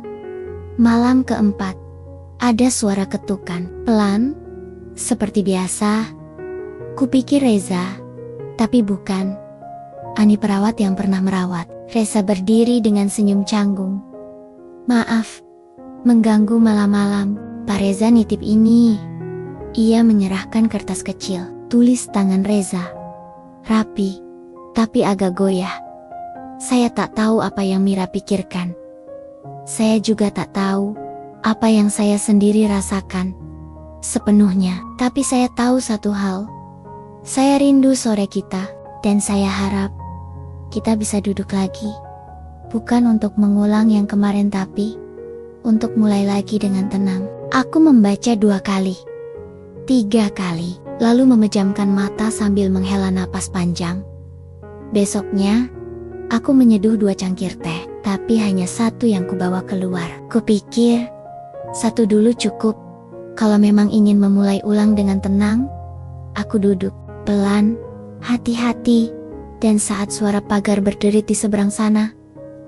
Malam keempat, ada suara ketukan, pelan, seperti biasa. Kupikir Reza, tapi bukan. Ani perawat yang pernah merawat. Reza berdiri dengan senyum canggung. Maaf, mengganggu malam-malam. Pak Reza nitip ini. Ia menyerahkan kertas kecil, tulis tangan Reza. Rapi, tapi agak goyah. Saya tak tahu apa yang Mira pikirkan. Saya juga tak tahu apa yang saya sendiri rasakan sepenuhnya. Tapi saya tahu satu hal. Saya rindu sore kita, dan saya harap kita bisa duduk lagi. Bukan untuk mengulang yang kemarin, tapi untuk mulai lagi dengan tenang. Aku membaca 2 kali, 3 kali, lalu memejamkan mata sambil menghela napas panjang. Besoknya, aku menyeduh 2 cangkir teh, tapi hanya 1 yang kubawa keluar. Kupikir, 1 dulu cukup. Kalau memang ingin memulai ulang dengan tenang, aku duduk, pelan, hati-hati, dan saat suara pagar berderit di seberang sana,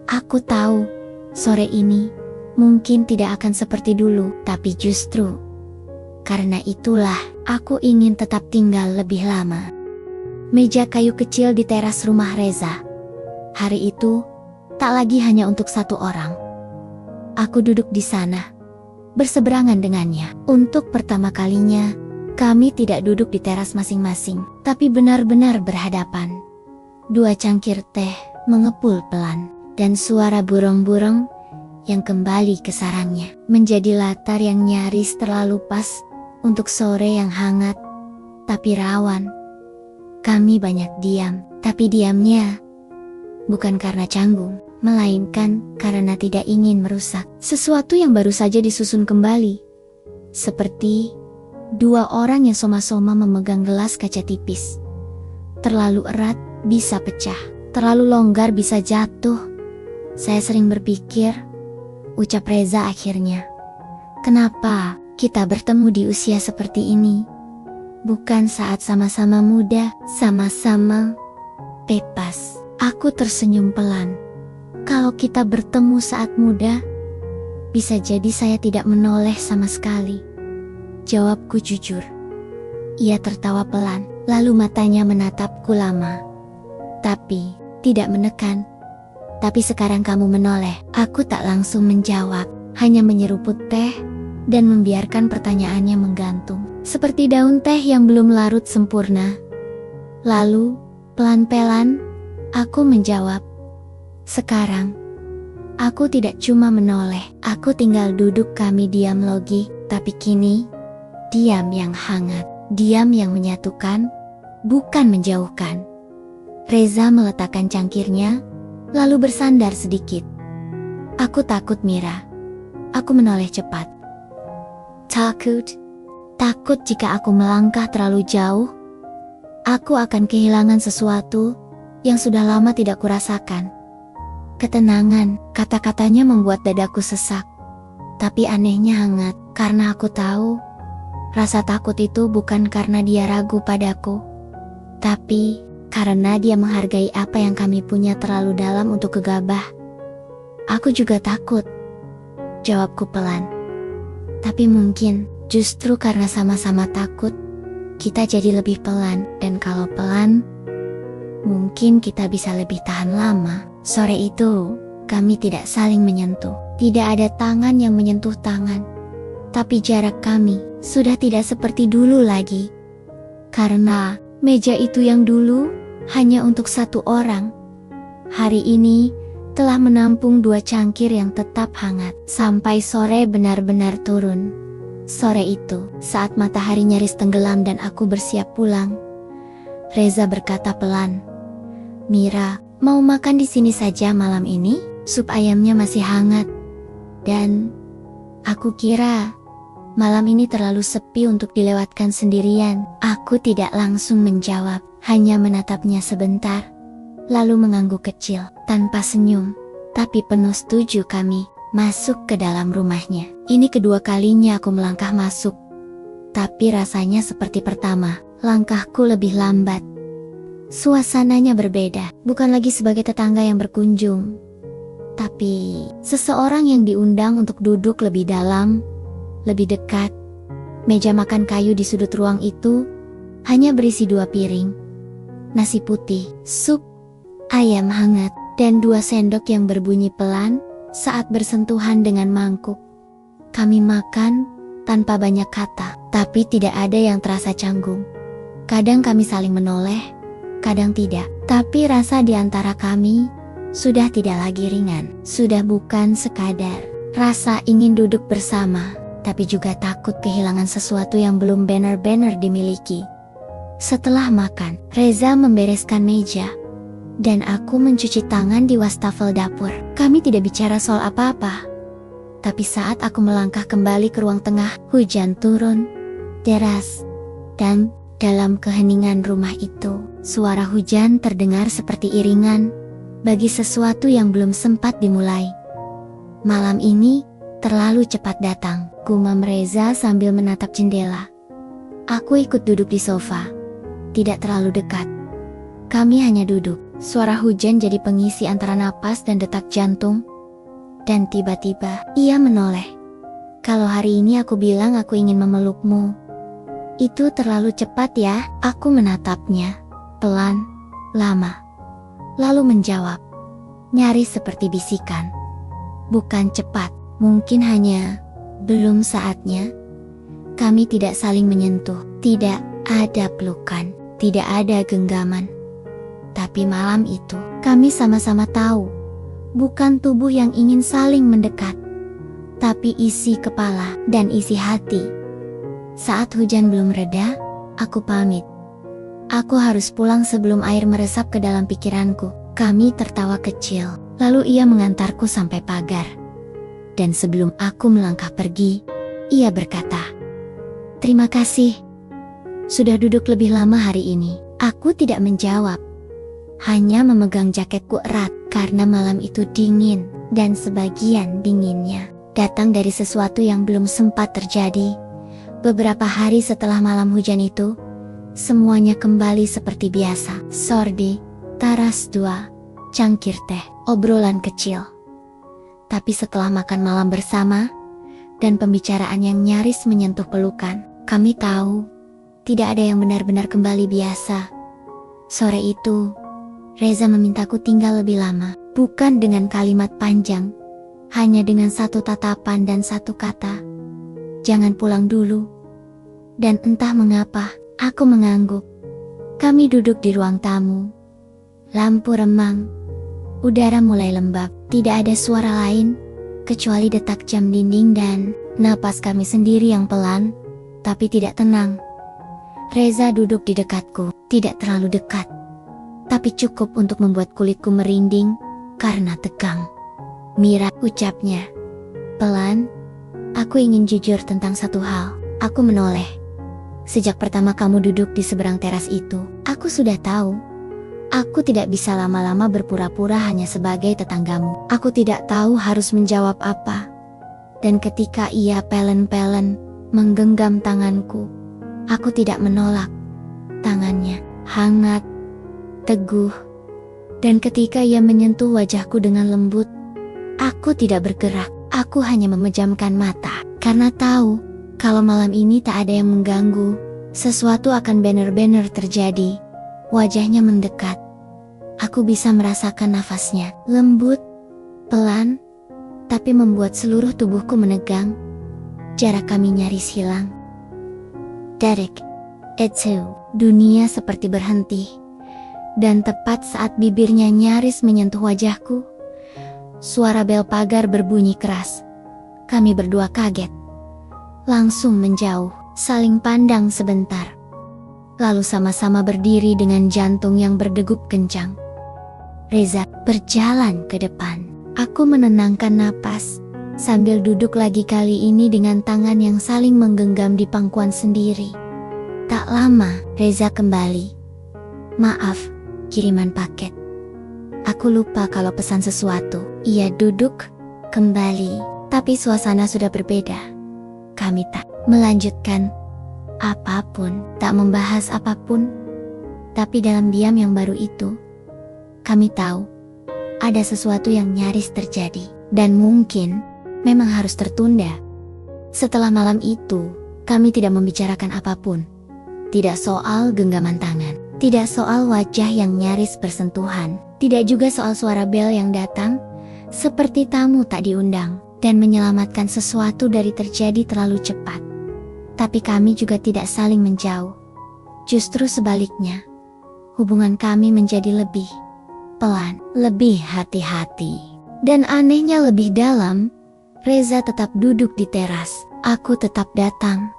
aku tahu, sore ini mungkin tidak akan seperti dulu, tapi justru karena itulah aku ingin tetap tinggal lebih lama. Meja kayu kecil di teras rumah Reza. Hari itu, tak lagi hanya untuk 1 orang. Aku duduk di sana, berseberangan dengannya. Untuk pertama kalinya, kami tidak duduk di teras masing-masing, tapi benar-benar berhadapan. 2 cangkir teh mengepul pelan, dan suara burung-burung yang kembali ke sarangnya menjadi latar yang nyaris terlalu pas untuk sore yang hangat, tapi rawan. Kami banyak diam, tapi diamnya bukan karena canggung, melainkan karena tidak ingin merusak sesuatu yang baru saja disusun kembali. Seperti 2 orang yang soma-soma memegang gelas kaca tipis. Terlalu erat bisa pecah, terlalu longgar bisa jatuh. Saya sering berpikir, ucap Reza akhirnya, kenapa kita bertemu di usia seperti ini. Bukan saat sama-sama muda, sama-sama bebas. Aku tersenyum pelan. Kalau kita bertemu saat muda, bisa jadi saya tidak menoleh sama sekali. Jawabku jujur. Ia tertawa pelan, lalu matanya menatapku lama. Tapi, tidak menekan. Tapi sekarang kamu menoleh. Aku tak langsung menjawab, hanya menyeruput teh dan membiarkan pertanyaannya menggantung. Seperti daun teh yang belum larut sempurna. Lalu, pelan-pelan, aku menjawab. Sekarang, aku tidak cuma menoleh, aku tinggal duduk. Kami diam logi, tapi kini, diam yang hangat, diam yang menyatukan, bukan menjauhkan. Reza meletakkan cangkirnya, lalu bersandar sedikit. Aku takut, Mira. Aku menoleh cepat. Takut jika aku melangkah terlalu jauh, aku akan kehilangan sesuatu yang sudah lama tidak kurasakan. Ketenangan, kata-katanya membuat dadaku sesak. Tapi anehnya hangat, karena aku tahu, rasa takut itu bukan karena dia ragu padaku, tapi karena dia menghargai apa yang kami punya terlalu dalam untuk gegabah. Aku juga takut, jawabku pelan. Tapi mungkin, justru karena sama-sama takut, kita jadi lebih pelan. Dan kalau pelan, mungkin kita bisa lebih tahan lama. Sore itu, kami tidak saling menyentuh. Tidak ada tangan yang menyentuh tangan. Tapi jarak kami sudah tidak seperti dulu lagi. Karena meja itu yang dulu hanya untuk satu orang, hari ini telah menampung 2 cangkir yang tetap hangat. Sampai sore benar-benar turun. Sore itu, saat matahari nyaris tenggelam dan aku bersiap pulang, Reza berkata pelan, "Mira, mau makan di sini saja malam ini? Sup ayamnya masih hangat." Dan aku kira malam ini terlalu sepi untuk dilewatkan sendirian. Aku tidak langsung menjawab, hanya menatapnya sebentar, lalu mengangguk kecil, tanpa senyum, tapi penuh setuju. Kami masuk ke dalam rumahnya. Ini kedua kalinya aku melangkah masuk. Tapi rasanya seperti pertama, langkahku lebih lambat. Suasananya berbeda, bukan lagi sebagai tetangga yang berkunjung, tapi seseorang yang diundang untuk duduk lebih dalam, lebih dekat. Meja makan kayu di sudut ruang itu hanya berisi 2 piring. Nasi putih, sup, ayam hangat, dan 2 sendok yang berbunyi pelan saat bersentuhan dengan mangkuk. Kami makan tanpa banyak kata, tapi tidak ada yang terasa canggung. Kadang kami saling menoleh, kadang tidak. Tapi rasa di antara kami sudah tidak lagi ringan. Sudah bukan sekadar rasa ingin duduk bersama, tapi juga takut kehilangan sesuatu yang belum benar-benar dimiliki. Setelah makan, Reza membereskan meja, dan aku mencuci tangan di wastafel dapur. Kami tidak bicara soal apa-apa. Tapi saat aku melangkah kembali ke ruang tengah, hujan turun deras, dan dalam keheningan rumah itu, suara hujan terdengar seperti iringan bagi sesuatu yang belum sempat dimulai. Malam ini terlalu cepat datang, gumam Reza sambil menatap jendela. Aku ikut duduk di sofa, tidak terlalu dekat. Kami hanya duduk. Suara hujan jadi pengisi antara napas dan detak jantung. Dan tiba-tiba, ia menoleh. "Kalau hari ini aku bilang aku ingin memelukmu, itu terlalu cepat ya?" Aku menatapnya, pelan, lama. Lalu menjawab, nyaris seperti bisikan. "Bukan cepat, mungkin hanya belum saatnya." Kami tidak saling menyentuh, tidak ada pelukan, tidak ada genggaman. Tapi malam itu, kami sama-sama tahu, bukan tubuh yang ingin saling mendekat, tapi isi kepala dan isi hati. Saat hujan belum reda, aku pamit. Aku harus pulang sebelum air meresap ke dalam pikiranku. Kami tertawa kecil, lalu ia mengantarku sampai pagar. Dan sebelum aku melangkah pergi, ia berkata, "Terima kasih. Sudah duduk lebih lama hari ini." Aku tidak menjawab, hanya memegang jaketku erat karena malam itu dingin, dan sebagian dinginnya datang dari sesuatu yang belum sempat terjadi, Beberapa hari setelah malam hujan itu, semuanya kembali seperti biasa. Sordi, taras 2, cangkir teh, obrolan kecil. Tapi setelah makan malam bersama, dan pembicaraan yang nyaris menyentuh pelukan, kami tahu, tidak ada yang benar-benar kembali biasa. Sore itu, Reza memintaku tinggal lebih lama, bukan dengan kalimat panjang, hanya dengan satu tatapan dan satu kata. Jangan pulang dulu. Dan entah mengapa, aku mengangguk. Kami duduk di ruang tamu. Lampu remang. Udara mulai lembab. Tidak ada suara lain, kecuali detak jam dinding dan napas kami sendiri yang pelan, tapi tidak tenang. Reza duduk di dekatku, tidak terlalu dekat, tapi cukup untuk membuat kulitku merinding karena tegang. Mira, ucapnya. Pelan, aku ingin jujur tentang satu hal. Aku menoleh. Sejak pertama kamu duduk di seberang teras itu, aku sudah tahu. Aku tidak bisa lama-lama berpura-pura hanya sebagai tetanggamu. Aku tidak tahu harus menjawab apa. Dan ketika ia pelen-pelen menggenggam tanganku, aku tidak menolak. Tangannya hangat, teguh. Dan ketika ia menyentuh wajahku dengan lembut, aku tidak bergerak. Aku hanya memejamkan mata. Karena tahu, kalau malam ini tak ada yang mengganggu, sesuatu akan benar-benar terjadi. Wajahnya mendekat. Aku bisa merasakan nafasnya. Lembut, pelan, tapi membuat seluruh tubuhku menegang. Jarak kami nyaris hilang. Derek, itu, dunia seperti berhenti. Dan tepat saat bibirnya nyaris menyentuh wajahku, suara bel pagar berbunyi keras. Kami berdua kaget. Langsung menjauh, saling pandang sebentar. Lalu sama-sama berdiri dengan jantung yang berdegup kencang. Reza berjalan ke depan. Aku menenangkan napas, sambil duduk lagi kali ini dengan tangan yang saling menggenggam di pangkuan sendiri. Tak lama, Reza kembali. Maaf, kiriman paket. Aku lupa kalau pesan sesuatu. Ia duduk kembali, tapi suasana sudah berbeda. Kami tak melanjutkan apapun, tak membahas apapun. Tapi dalam diam yang baru itu, kami tahu ada sesuatu yang nyaris terjadi, dan mungkin memang harus tertunda. Setelah malam itu, kami tidak membicarakan apapun. Tidak soal genggaman tangan, tidak soal wajah yang nyaris bersentuhan, tidak juga soal suara bel yang datang seperti tamu tak diundang dan menyelamatkan sesuatu dari terjadi terlalu cepat. Tapi kami juga tidak saling menjauh. Justru sebaliknya, hubungan kami menjadi lebih pelan, lebih hati-hati. Dan anehnya lebih dalam. Reza tetap duduk di teras, aku tetap datang.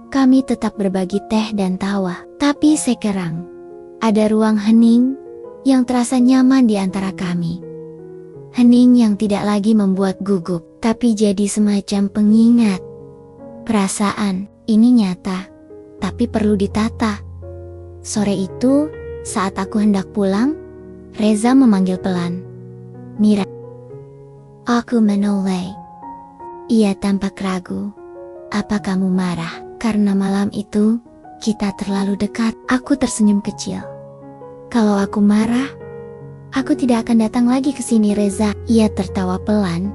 Kami tetap berbagi teh dan tawa. Tapi sekarang, ada ruang hening yang terasa nyaman di antara kami. Hening yang tidak lagi membuat gugup, tapi jadi semacam pengingat. Perasaan ini nyata, tapi perlu ditata. Sore itu, saat aku hendak pulang, Reza memanggil pelan. Mira. Aku menoleh. Ia tampak ragu. Apa kamu marah? Karena malam itu, kita terlalu dekat. Aku tersenyum kecil. Kalau aku marah, aku tidak akan datang lagi ke sini, Reza. Ia tertawa pelan,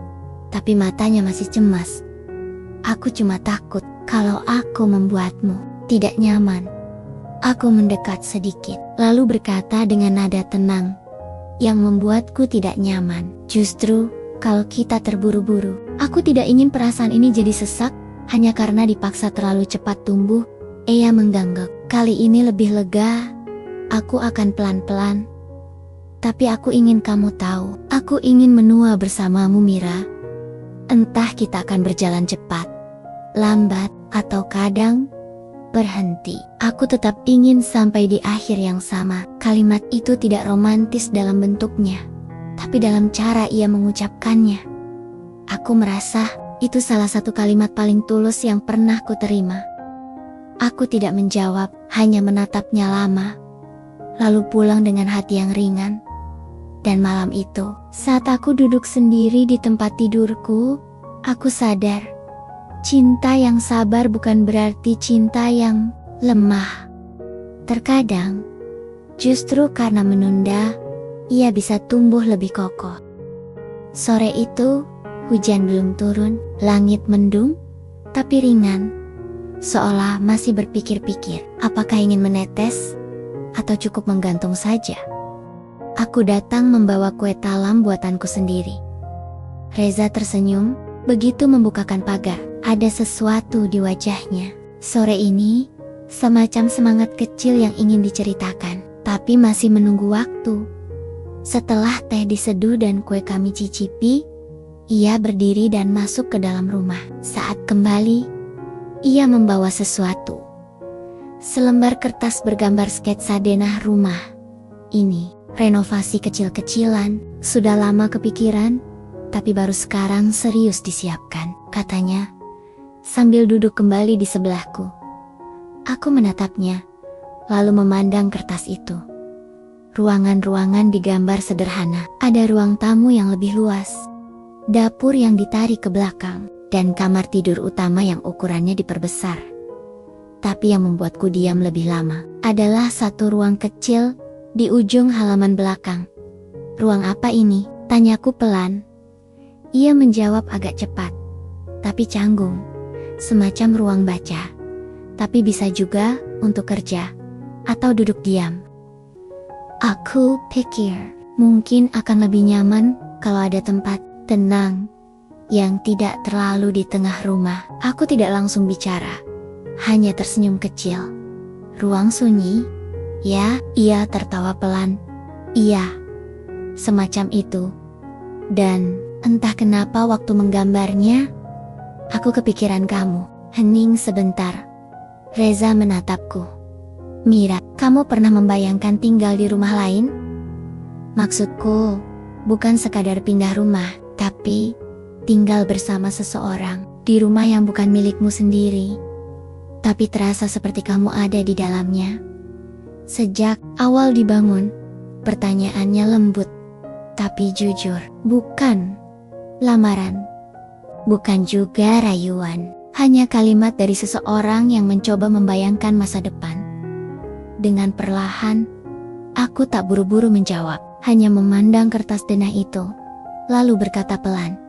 tapi matanya masih cemas. Aku cuma takut kalau aku membuatmu tidak nyaman. Aku mendekat sedikit, lalu berkata dengan nada tenang yang membuatku tidak nyaman. Justru, kalau kita terburu-buru, aku tidak ingin perasaan ini jadi sesak hanya karena dipaksa terlalu cepat tumbuh. Ia mengganggok. Kali ini lebih lega. Aku akan pelan-pelan. Tapi aku ingin kamu tahu, aku ingin menua bersamamu, Mira. Entah kita akan berjalan cepat, lambat, atau kadang berhenti. Aku tetap ingin sampai di akhir yang sama. Kalimat itu tidak romantis dalam bentuknya, tapi dalam cara ia mengucapkannya. Aku merasa itu salah satu kalimat paling tulus yang pernah kuterima. Aku tidak menjawab, hanya menatapnya lama, lalu pulang dengan hati yang ringan. Dan malam itu, saat aku duduk sendiri di tempat tidurku, aku sadar Cinta yang sabar bukan berarti cinta yang lemah. Terkadang, justru karena menunda, ia bisa tumbuh lebih kokoh. Sore itu, hujan belum turun, langit mendung, tapi ringan. Seolah masih berpikir-pikir, apakah ingin menetes, atau cukup menggantung saja. Aku datang membawa kue talam buatanku sendiri. Reza tersenyum, begitu membukakan pagar. Ada sesuatu di wajahnya. Sore ini, semacam semangat kecil yang ingin diceritakan, tapi masih menunggu waktu. Setelah teh diseduh dan kue kami cicipi, ia berdiri dan masuk ke dalam rumah. Saat kembali, ia membawa sesuatu. Selembar kertas bergambar sketsa denah rumah. Ini, renovasi kecil-kecilan, sudah lama kepikiran, tapi baru sekarang serius disiapkan, katanya, sambil duduk kembali di sebelahku. Aku menatapnya, lalu memandang kertas itu. Ruangan-ruangan digambar sederhana. Ada ruang tamu yang lebih luas, dapur yang ditarik ke belakang, dan kamar tidur utama yang ukurannya diperbesar. Tapi yang membuatku diam lebih lama adalah satu ruang kecil di ujung halaman belakang. "Ruang apa ini?" tanyaku pelan. Ia menjawab agak cepat, tapi canggung. Semacam ruang baca, tapi bisa juga untuk kerja atau duduk diam. Aku pikir mungkin akan lebih nyaman kalau ada tempat tenang yang tidak terlalu di tengah rumah. Aku tidak langsung bicara, hanya tersenyum kecil. "Ruang sunyi?" "Ya," ia tertawa pelan. "Iya, semacam itu." Dan entah kenapa waktu menggambarnya, aku kepikiran kamu. Hening sebentar. Reza menatapku. "Mira, kamu pernah membayangkan tinggal di rumah lain?" "Maksudku, bukan sekadar pindah rumah, tapi tinggal bersama seseorang di rumah yang bukan milikmu sendiri, tapi terasa seperti kamu ada di dalamnya." Sejak awal dibangun, pertanyaannya lembut, tapi jujur. Bukan lamaran, bukan juga rayuan. Hanya kalimat dari seseorang yang mencoba membayangkan masa depan. Dengan perlahan, aku tak buru-buru menjawab, hanya memandang kertas denah itu, lalu berkata pelan,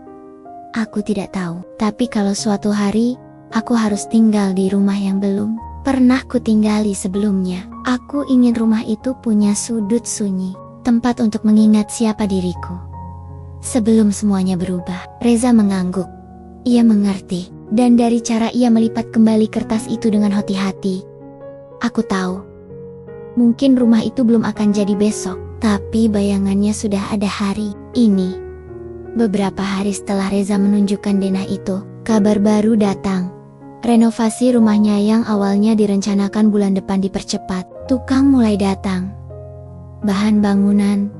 "Aku tidak tahu, tapi kalau suatu hari, aku harus tinggal di rumah yang belum pernah kutinggali sebelumnya. Aku ingin rumah itu punya sudut sunyi, tempat untuk mengingat siapa diriku sebelum semuanya berubah." Reza mengangguk. Ia mengerti, dan dari cara ia melipat kembali kertas itu dengan hati-hati, aku tahu. Mungkin rumah itu belum akan jadi besok, tapi bayangannya sudah ada hari ini. Beberapa hari setelah Reza menunjukkan denah itu, kabar baru datang. Renovasi rumahnya yang awalnya direncanakan bulan depan dipercepat. Tukang mulai datang. Bahan bangunan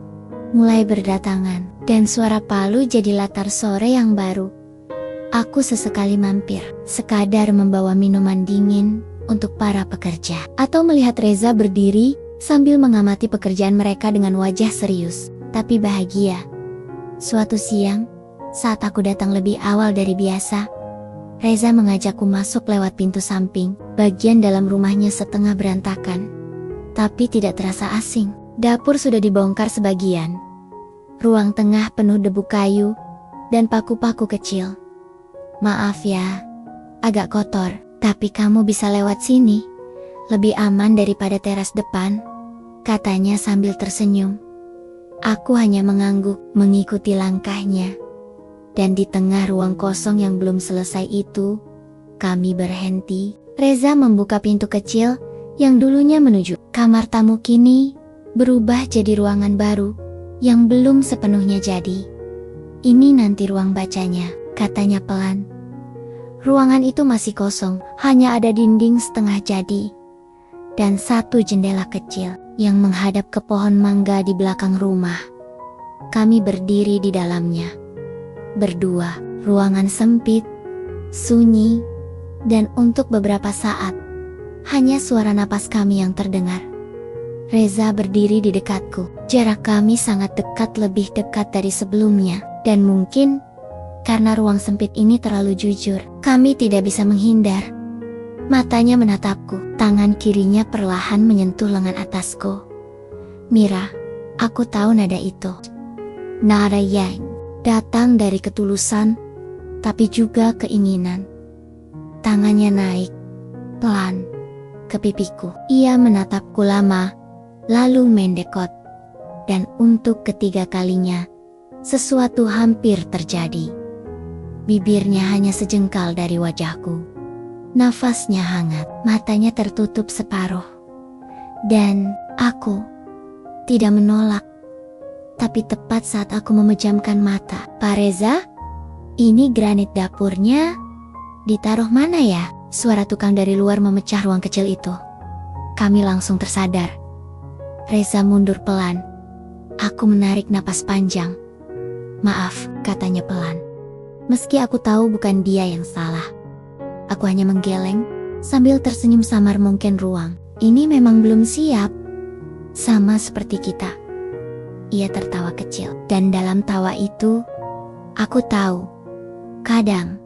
mulai berdatangan, dan suara palu jadi latar sore yang baru. Aku sesekali mampir, sekadar membawa minuman dingin untuk para pekerja, atau melihat Reza berdiri sambil mengamati pekerjaan mereka dengan wajah serius, tapi bahagia. Suatu siang, saat aku datang lebih awal dari biasa, Reza mengajakku masuk lewat pintu samping. Bagian dalam rumahnya setengah berantakan, tapi tidak terasa asing. Dapur sudah dibongkar sebagian. Ruang tengah penuh debu kayu dan paku-paku kecil. "Maaf ya, agak kotor, tapi kamu bisa lewat sini. Lebih aman daripada teras depan," katanya sambil tersenyum. Aku hanya mengangguk, mengikuti langkahnya. Dan di tengah ruang kosong yang belum selesai itu, kami berhenti. Reza membuka pintu kecil yang dulunya menuju kamar tamu, kini berubah jadi ruangan baru yang belum sepenuhnya jadi. "Ini nanti ruang bacanya," katanya pelan. Ruangan itu masih kosong, hanya ada dinding setengah jadi dan satu jendela kecil yang menghadap ke pohon mangga di belakang rumah. Kami berdiri di dalamnya, berdua. Ruangan sempit, sunyi, dan untuk beberapa saat hanya suara napas kami yang terdengar. Reza berdiri di dekatku. Jarak kami sangat dekat, lebih dekat dari sebelumnya, dan mungkin Karena ruang sempit ini terlalu jujur, kami tidak bisa menghindar. Matanya menatapku, tangan kirinya perlahan menyentuh lengan atasku. Mira, aku tahu nada itu. Nada yang datang dari ketulusan, tapi juga keinginan. Tangannya naik, pelan, ke pipiku. Ia menatapku lama, lalu mendekot. Dan untuk ketiga kalinya, sesuatu hampir terjadi. Bibirnya hanya sejengkal dari wajahku. Nafasnya hangat, matanya tertutup separuh. Dan aku tidak menolak. Tapi tepat saat aku memejamkan mata, "Pak Reza, ini granit dapurnya ditaruh mana ya?" Suara tukang dari luar memecah ruang kecil itu. Kami langsung tersadar. Reza mundur pelan. Aku menarik napas panjang. "Maaf," katanya pelan. Meski aku tahu bukan dia yang salah. Aku hanya menggeleng, sambil tersenyum samar. Mungkin ruang ini memang belum siap. Sama seperti kita. Ia tertawa kecil, dan dalam tawa itu, aku tahu, kadang,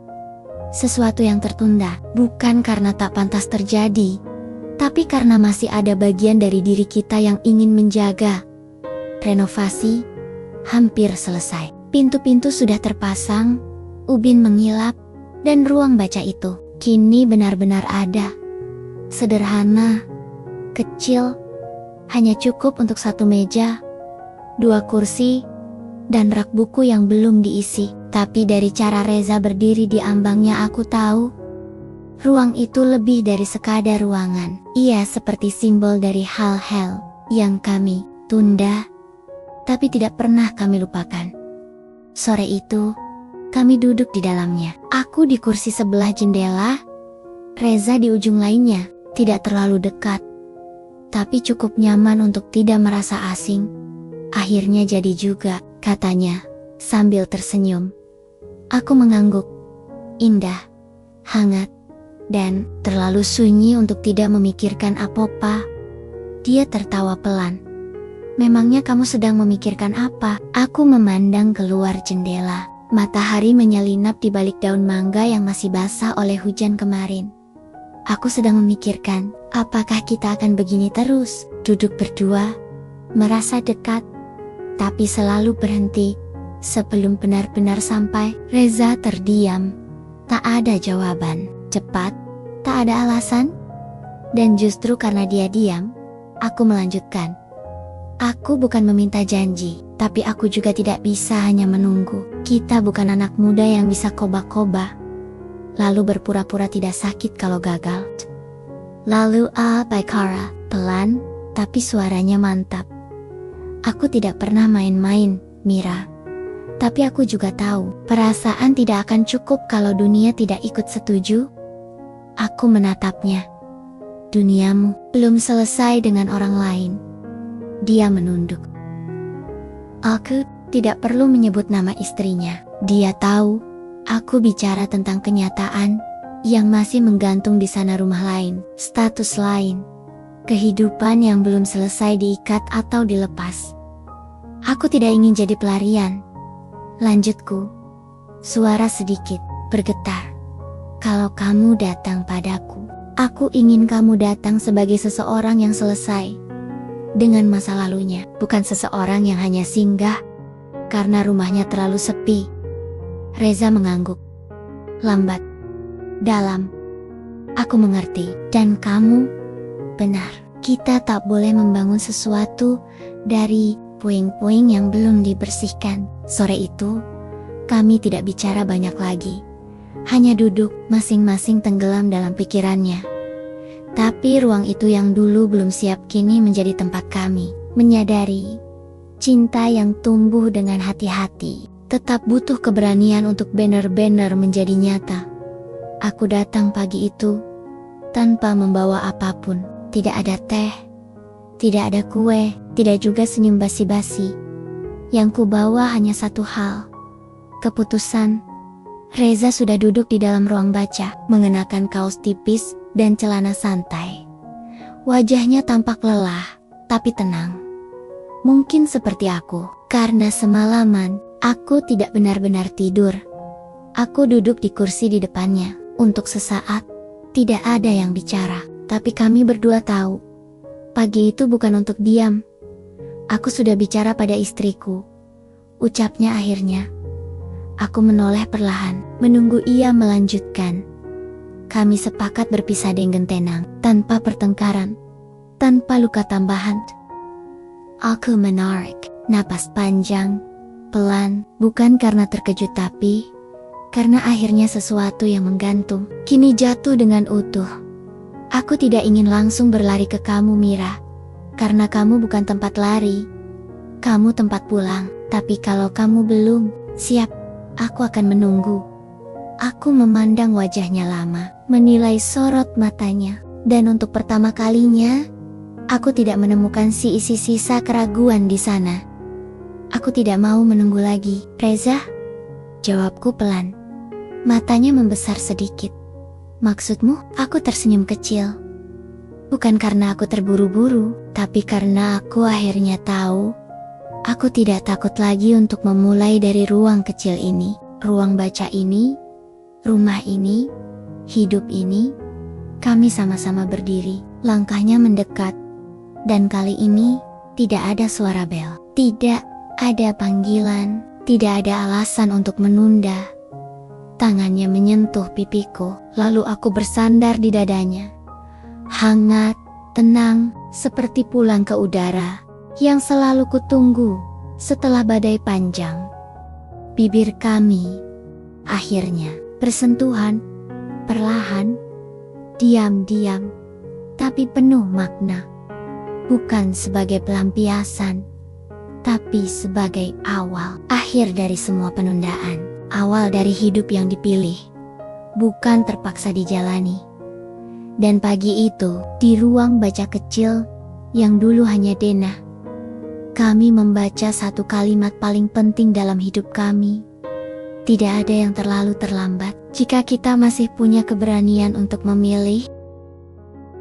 sesuatu yang tertunda, bukan karena tak pantas terjadi, tapi karena masih ada bagian dari diri kita yang ingin menjaga. Renovasi hampir selesai. Pintu-pintu sudah terpasang, ubin mengilap, dan ruang baca itu kini benar-benar ada. Sederhana, kecil, hanya cukup untuk satu meja, 2 kursi, dan rak buku yang belum diisi. Tapi dari cara Reza berdiri di ambangnya aku tahu, ruang itu lebih dari sekadar ruangan. Ia seperti simbol dari hal-hal yang kami tunda, tapi tidak pernah kami lupakan. Sore itu, kami duduk di dalamnya. Aku di kursi sebelah jendela, Reza di ujung lainnya. Tidak terlalu dekat, tapi cukup nyaman untuk tidak merasa asing. "Akhirnya jadi juga," katanya, sambil tersenyum. Aku mengangguk. Indah, hangat, dan terlalu sunyi untuk tidak memikirkan apa-apa. Dia tertawa pelan. "Memangnya kamu sedang memikirkan apa?" Aku memandang keluar jendela. Matahari menyelinap di balik daun mangga yang masih basah oleh hujan kemarin. Aku sedang memikirkan, apakah kita akan begini terus, duduk berdua, merasa dekat, tapi selalu berhenti sebelum benar-benar sampai. Reza terdiam. Tak ada jawaban cepat, tak ada alasan. Dan justru karena dia diam, aku melanjutkan. Aku bukan meminta janji, tapi aku juga tidak bisa hanya menunggu. Kita bukan anak muda yang bisa koba-koba, lalu berpura-pura tidak sakit kalau gagal. Lalu Baikara, pelan, tapi suaranya mantap. Aku tidak pernah main-main, Mira. Tapi aku juga tahu, perasaan tidak akan cukup kalau dunia tidak ikut setuju. Aku menatapnya. Duniamu belum selesai dengan orang lain. Dia menunduk. Aku tidak perlu menyebut nama istrinya. Dia tahu, aku bicara tentang kenyataan yang masih menggantung di sana, rumah lain, status lain, kehidupan yang belum selesai diikat atau dilepas. Aku tidak ingin jadi pelarian. Lanjutku. Suara sedikit bergetar. Kalau kamu datang padaku, aku ingin kamu datang sebagai seseorang yang selesai dengan masa lalunya, bukan seseorang yang hanya singgah karena rumahnya terlalu sepi. Reza mengangguk. Lambat, dalam. Aku mengerti, dan kamu benar. Kita tak boleh membangun sesuatu dari puing-puing yang belum dibersihkan. Sore itu, kami tidak bicara banyak lagi. Hanya duduk, masing-masing tenggelam dalam pikirannya. Tapi ruang itu yang dulu belum siap kini menjadi tempat kami menyadari cinta yang tumbuh dengan hati-hati tetap butuh keberanian untuk benar-benar menjadi nyata. Aku datang pagi itu tanpa membawa apapun. Tidak ada teh, tidak ada kue, tidak juga senyum basi-basi. Yang kubawa hanya satu hal, keputusan. Reza sudah duduk di dalam ruang baca, mengenakan kaos tipis dan celana santai. Wajahnya tampak lelah, tapi tenang. Mungkin seperti aku, karena semalaman aku tidak benar-benar tidur. Aku duduk di kursi di depannya. Untuk sesaat, tidak ada yang bicara. Tapi kami berdua tahu, pagi itu bukan untuk diam. Aku sudah bicara pada istriku. Ucapnya akhirnya. Aku menoleh perlahan, menunggu ia melanjutkan. Kami sepakat berpisah dengan tenang, tanpa pertengkaran, tanpa luka tambahan. Aku menarik napas panjang, pelan, bukan karena terkejut tapi karena akhirnya sesuatu yang menggantung kini jatuh dengan utuh. Aku tidak ingin langsung berlari ke kamu, Mira, karena kamu bukan tempat lari. Kamu tempat pulang. Tapi kalau kamu belum siap, aku akan menunggu. Aku memandang wajahnya lama, menilai sorot matanya, dan untuk pertama kalinya, aku tidak menemukan sisa keraguan di sana. Aku tidak mau menunggu lagi. Reza? Jawabku pelan. Matanya membesar sedikit. Maksudmu? Aku tersenyum kecil. Bukan karena aku terburu-buru, tapi karena aku akhirnya tahu. Aku tidak takut lagi untuk memulai dari ruang kecil ini, ruang baca ini, rumah ini, hidup ini. Kami sama-sama berdiri, langkahnya mendekat. Dan kali ini, tidak ada suara bel. Tidak ada panggilan, tidak ada alasan untuk menunda. Tangannya menyentuh pipiku, lalu aku bersandar di dadanya. Hangat, tenang, seperti pulang ke udara yang selalu kutunggu setelah badai panjang. Bibir kami akhirnya bersentuhan, perlahan, diam-diam, tapi penuh makna. Bukan sebagai pelampiasan, tapi sebagai awal akhir dari semua penundaan. Awal dari hidup yang dipilih, bukan terpaksa dijalani. Dan pagi itu, di ruang baca kecil yang dulu hanya denah, kami membaca satu kalimat paling penting dalam hidup kami. Tidak ada yang terlalu terlambat jika kita masih punya keberanian untuk memilih.